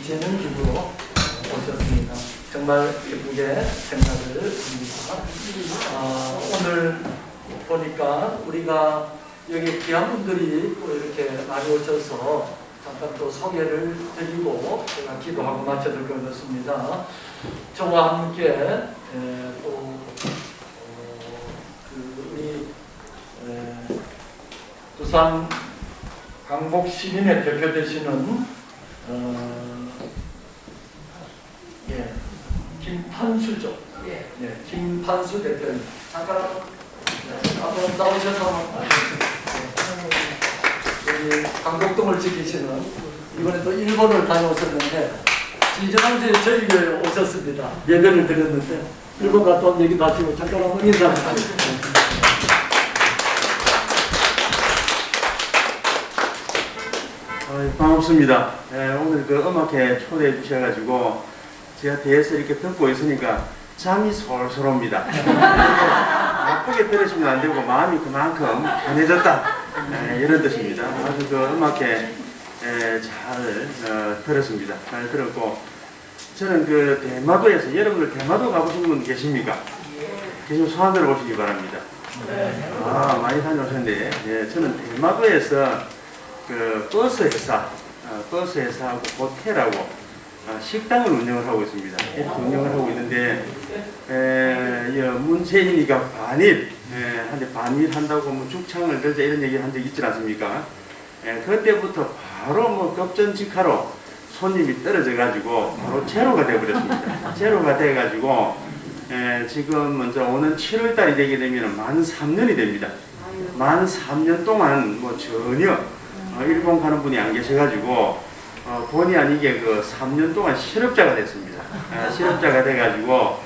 재능기부로 오셨습니다. 정말 예쁘게 생각을 합니다. 오늘 보니까 우리가 여기 귀한 분들이 또 이렇게 많이 오셔서 잠깐 또 소개를 드리고 제가 기도하고 마쳐야 될 것 같습니다. 저와 함께 또 우리 부산 강북 시민의 대표 되시는 김판수죠. 김판수 대표님 잠깐 한번 나오셔서 여기 강북동을 지키시는 이번에 또 일본을 다녀오셨는데 지난주에 저희 교회에 오셨습니다. 예배를 드렸는데 일본 갔다 온 얘기도 하시고 잠깐 한번 인사 부탁드립니다. 반갑습니다. 오늘 그 음악회 초대해 주셔가지고 제가 뒤에서 이렇게 듣고 있으니까 잠이 솔솔 옵니다. 나쁘게 들으시면 안 되고 마음이 그만큼 편해졌다 이런 뜻입니다. 아주 그 음악회 잘 들었습니다. 잘 들었고 저는 그 대마도에서 여러분들 대마도 가보신 분 계십니까? 계시면 손 들어보시기 바랍니다. 많이 다녀오셨는데 저는 대마도에서 그 버스 회사하고 호텔하고 식당을 운영을 하고 있습니다. 이렇게 운영을 하고 있는데 문재인이가 한데 반일 한다고 뭐 죽창을 들자 이런 얘기 한 적 있지 않습니까? 그때부터 바로 뭐 급전직하로 손님이 떨어져 가지고 바로 제로가 돼 버렸습니다. 제로가 돼 가지고 지금 먼저 오는 7월 달이 되게 되면 만 3년이 됩니다. 만 3년 동안 뭐 전혀 일본 가는 분이 안 계셔가지고 본의 아니게 그 3년 동안 실업자가 됐습니다. 실업자가 돼가지고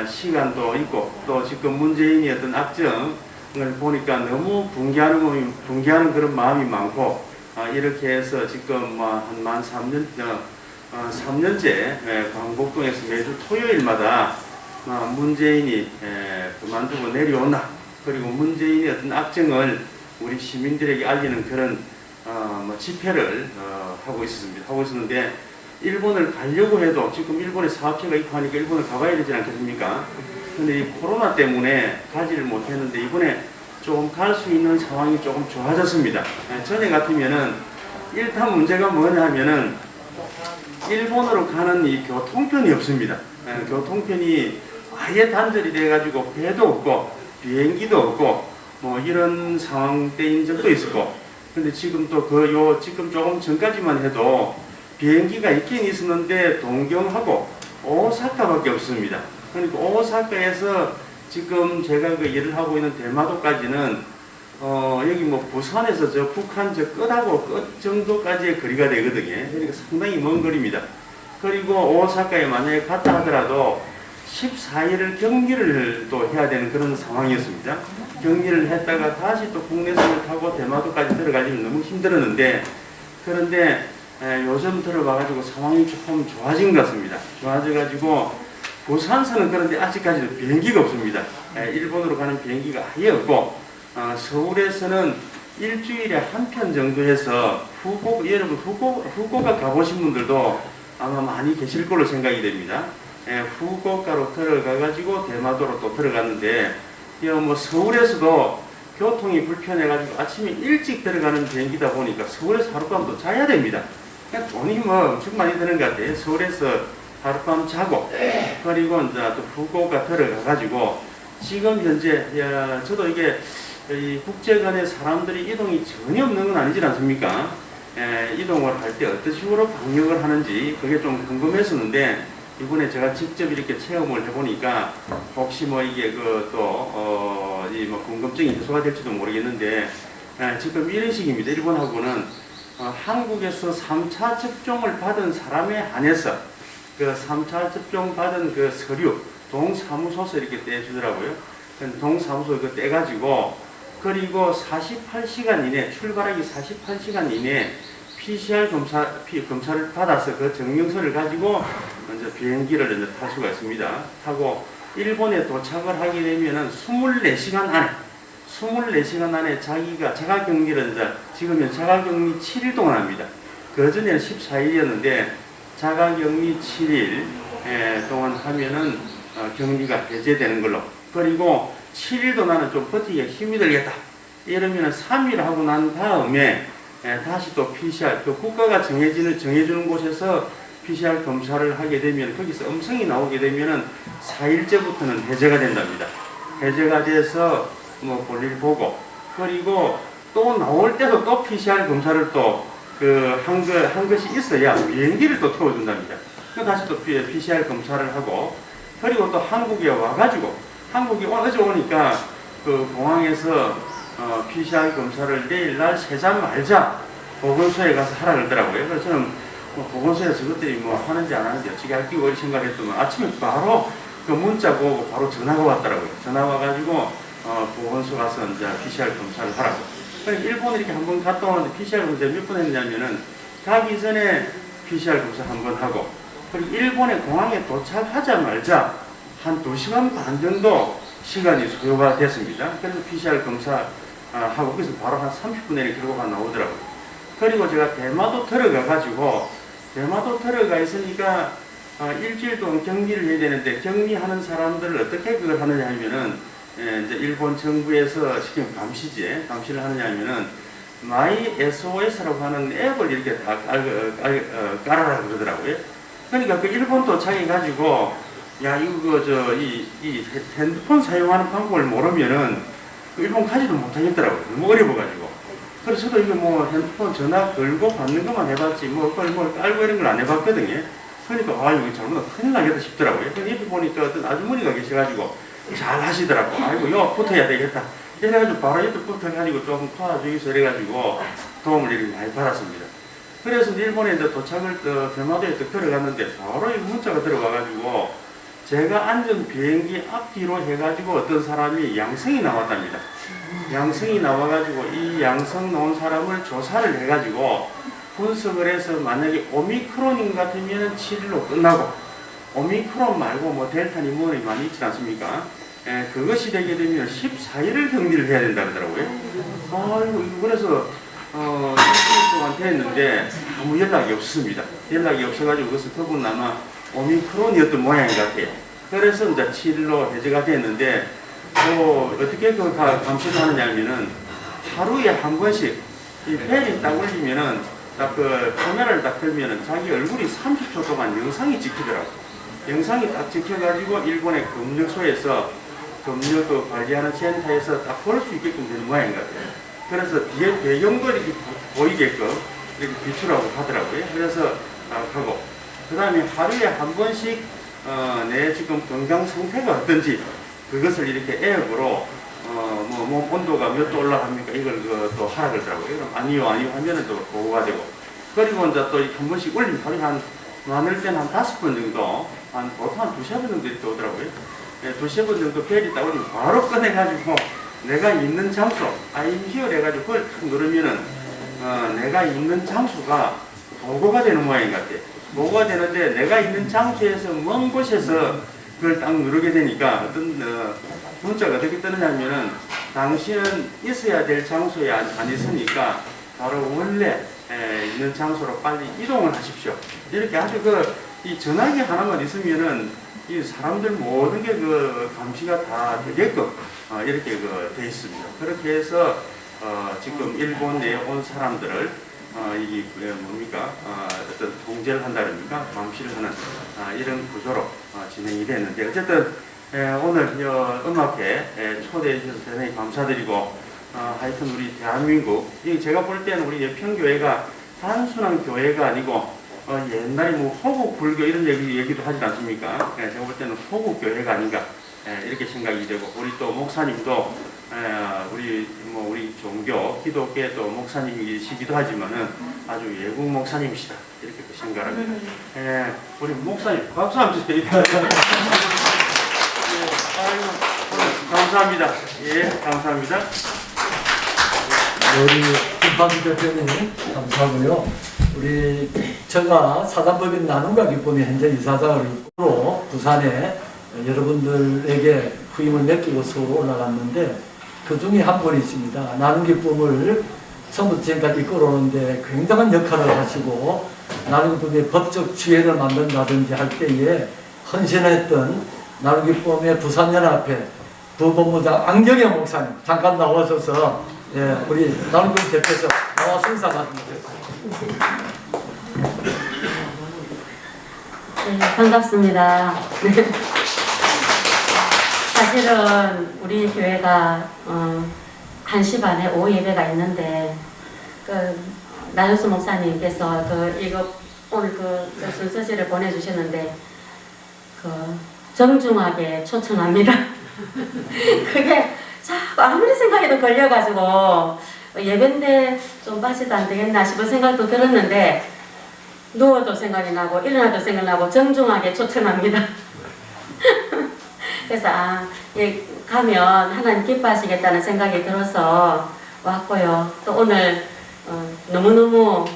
시간도 있고 또 지금 문재인이 어떤 악정을 보니까 너무 붕괴하는 그런 마음이 많고 이렇게 해서 지금 한 3년째 광복동에서 매주 토요일마다 문재인이 그만두고 내려오나 그리고 문재인의 어떤 악정을 우리 시민들에게 알리는 그런 집회를 하고 있었는데 일본을 가려고 해도 지금 일본에 사업체가 있고 하니까 일본을 가봐야 되지 않겠습니까? 근데 이 코로나 때문에 가지를 못했는데 이번에 조금 갈 수 있는 상황이 조금 좋아졌습니다. 전에 같으면은 일단 문제가 뭐냐 하면은 일본으로 가는 이 교통편이 없습니다. 교통편이 아예 단절이 돼가지고 배도 없고 비행기도 없고 뭐 이런 상황 때인 적도 있었고 근데 지금 또 지금 조금 전까지만 해도 비행기가 있긴 있었는데 동경하고 오사카밖에 없습니다. 그러니까 오사카에서 지금 제가 그 일을 하고 있는 대마도까지는 여기 뭐 부산에서 저 북한 저 끝하고 끝 정도까지의 거리가 되거든요. 그러니까 상당히 먼 거리입니다. 그리고 오사카에 만약에 갔다 하더라도 14일을 격리를 또 해야 되는 그런 상황이었습니다. 격리를 했다가 다시 또 국내선을 타고 대마도까지 들어가기는 너무 힘들었는데 그런데 요즘 들어봐가지고 상황이 조금 좋아진 것 같습니다. 좋아져가지고 부산선은 그런데 아직까지도 비행기가 없습니다. 일본으로 가는 비행기가 아예 없고 서울에서는 일주일에 한 편 정도 해서 여러분 후쿠오카 가보신 분들도 아마 많이 계실 걸로 생각이 됩니다. 후쿠오카로 들어가가지고 대마도로 또 들어갔는데 뭐 서울에서도 교통이 불편해가지고 아침에 일찍 들어가는 비행기다 보니까 서울에서 하룻밤도 자야 됩니다. 그러니까 돈이 뭐 엄청 많이 드는 것 같아요. 서울에서 하룻밤 자고 그리고 이제 또 후쿠오카 들어가가지고 지금 현재 저도 이게 이 국제 간의 사람들이 이동이 전혀 없는 건 아니지 않습니까? 이동을 할 때 어떤 식으로 방역을 하는지 그게 좀 궁금했었는데 이번에 제가 직접 이렇게 체험을 해보니까 혹시 뭐 이게 이 뭐 궁금증이 해소가 될지도 모르겠는데 지금 이런 식입니다. 일본하고는 한국에서 3차 접종을 받은 사람에 한해서 그 3차 접종 받은 그 서류 동사무소에서 이렇게 떼주더라고요. 동사무소 이거 떼가지고 그리고 48시간 이내 출발하기 48시간 이내 PCR 검사를 받아서 그 증명서를 가지고 먼저 비행기를 이제 탈 수가 있습니다. 타고 일본에 도착을 하게 되면은 24시간 안에 자기가 자가격리를 이제 지금은 자가격리 7일 동안 합니다. 그 전에는 14일이었는데 자가격리 7일 동안 하면은 격리가 해제되는 걸로. 그리고 7일도 나는 좀 버티기가 힘이 들겠다. 이러면은 3일 하고 난 다음에 다시 또 PCR, 그 국가가 정해주는 곳에서 PCR 검사를 하게 되면 거기서 음성이 나오게 되면은 4일째부터는 해제가 된답니다. 해제가 돼서 뭐 볼일 보고 그리고 또 나올 때도 또 PCR 검사를 또 한 것이 있어야 비행기를 또 태워준답니다. 그 다시 또 PCR 검사를 하고 그리고 또 한국에 와가지고 한국에 어제 오니까 그 공항에서 PCR 검사를 내일날 세자마자 보건소에 가서 하라 그러더라고요. 그래서 저는 뭐 보건소에서 그것들이 뭐 하는지 안 하는지 어찌게 할 끼고 생각했더만 아침에 바로 그 문자 보고 바로 전화가 왔더라고요. 전화 와가지고 보건소 가서 이제 PCR 검사를 하라고. 그러니까 일본에 이렇게 한번 갔다 오는데 PCR 검사 몇 번 했냐면은 가기 전에 PCR 검사 한 번 하고 그리고 일본의 공항에 도착하자마자 한 2시간 반 정도 시간이 소요가 됐습니다. 그래서 PCR 검사 하고 거기서 바로 한 30분 내에 결과가 나오더라고요. 그리고 제가 대마도 들어가가지고 대마도 들어가 있으니까 일주일 동안 격리를 해야 되는데 격리하는 사람들을 어떻게 그걸 하느냐 하면은 이제 일본 정부에서 시킨 감시를 하느냐 하면은 마이 SOS라고 하는 앱을 이렇게 다 깔아라 그러더라고요. 그러니까 그 일본 도착해가지고 야 이거 이 핸드폰 사용하는 방법을 모르면은 그 일본 가지도 못하겠더라고요. 너무 어려워가지고. 그래서 저도 이거 뭐 핸드폰 전화 걸고 받는 것만 해봤지 뭐 깔고 이런 걸 안 해봤거든요. 그러니까 이거 잘못하면 큰일 나겠다 싶더라고요. 근데 옆에 보니까 어떤 아주머니가 계셔가지고 잘 하시더라고. 아이고 요 붙어야 되겠다. 이래가지고 바로 옆에 붙어가지고 좀 도와주기서 이래가지고 도움을 이렇게 많이 받았습니다. 그래서 일본에 이제 도착을 대마도에 들어갔는데 바로 이 문자가 들어와가지고 제가 앉은 비행기 앞뒤로 해가지고 어떤 사람이 양성이 나왔답니다. 양성이 나와가지고 이 양성 나온 사람을 조사를 해가지고 분석을 해서 만약에 오미크론인 같으면 7일로 끝나고 오미크론 말고 뭐 델타니 뭐니 많이 있지 않습니까? 예, 그것이 되게 되면 14일을 격리를 해야 된다 그러더라고요. 아이고, 그래서 일주일 동안 됐는데 아무 연락이 없습니다. 연락이 없어가지고 그것은 그분 아마 오미크론이었던 모양인 것 같아요. 그래서 이제 7일로 해제가 됐는데 어떻게 그 감시를 하느냐면은 하루에 한 번씩 이 벨이 딱 울리면은 딱 그 카메라를 딱 들면은 자기 얼굴이 30초 동안 영상이 찍히더라고. 영상이 딱 찍혀가지고 일본의 검역소에서 검역 그 관리하는 센터에서 딱 볼 수 있게끔 되는 모양인 것 같아요. 그래서 뒤에 배경도 이렇게 보이게끔 이렇게 비추라고 하더라고요. 그래서 하고 그 다음에 하루에 한 번씩 내 지금 건강 상태가 어떤지 그것을 이렇게 앱으로 뭐 온도가 몇 도 올라갑니까 이걸 또 하라 그러더라고요. 그럼 아니요 하면은 또 보고가 되고 그리고 이제 또 한 번씩 올림 하루에 한 많을 때는 한 5번 정도 보통 한 2-3번 정도 이렇게 오더라고요. 네, 2-3번 정도 벨이 딱 오면 바로 꺼내가지고 내가 있는 장소 I'm here 해가지고 그걸 탁 누르면은 내가 있는 장소가 보고가 되는 모양인 것 같아요. 보고가 되는데 내가 있는 장소에서 먼 곳에서 그걸 딱 누르게 되니까 어떤 문자가 어떻게 뜨느냐면은 당신은 있어야 될 장소에 안 있으니까 바로 원래 있는 장소로 빨리 이동을 하십시오. 이렇게 아주 이 전화기 하나만 있으면은 이 사람들 모든 게 감시가 다 되게끔 이렇게 돼 있습니다. 그렇게 해서 지금 일본 내에 온 사람들을 이게 뭡니까 어떤 통제를 한다니까 감시를 하는 이런 구조로 진행이 됐는데 어쨌든 오늘 음악회 초대해 주셔서 대단히 감사드리고 하여튼 우리 대한민국 제가 볼 때는 우리 예평교회가 단순한 교회가 아니고 옛날에 뭐 호국 불교 이런 얘기도 하지 않습니까? 제가 볼 때는 호국 교회가 아닌가 이렇게 생각이 되고 우리 또 목사님도 우리 종교 기독교의 또 목사님이시기도 하지만은 아주 외국 목사님이시다 이렇게 생각합니다. 우리 목사님 박수 한번 주세요. 감사합니다. 예, 감사합니다. 우리 김판기 대표님 감사하고요. 제가 사단법인 나눔과 기쁨의 현재 이사장으로 부산에 여러분들에게 후임을 맡기고서 올라갔는데 그 중에 한 분이 있습니다. 나눔 기쁨을 처음부터 지금까지 이끌어오는데 굉장한 역할을 하시고 나눔 기쁨의 법적 지혜를 만든다든지 할 때에 헌신했던 나눔 기쁨의 부산연합회 부본부장 안경영 목사님 잠깐 나와셔서 우리 나눔 기쁨 대표에서 나와서 인사 말씀드렸습니다. 네, 반갑습니다. 사실은 우리 교회가 1시 반에 오후 예배가 있는데 나현수 목사님께서 오늘 순서지를 보내주셨는데 정중하게 초청합니다. 그게 자꾸 아무리 생각해도 걸려가지고 예배인데 좀 빠지도 안 되겠나 싶은 생각도 들었는데 누워도 생각이 나고 일어나도 생각나고 정중하게 초청합니다. 그래서 가면 하나님 기뻐하시겠다는 생각이 들어서 왔고요. 또 오늘 너무너무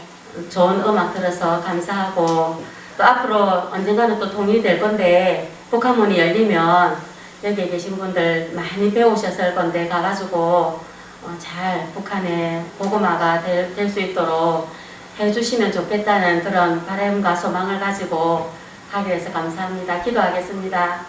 좋은 음악 들어서 감사하고 또 앞으로 언젠가는 또 통일이 될 건데 북한문이 열리면 여기에 계신 분들 많이 배우셨을 건데 가가지고 잘 북한의 복음화가 될 수 있도록 해주시면 좋겠다는 그런 바람과 소망을 가지고 하기 위해서 감사합니다. 기도하겠습니다.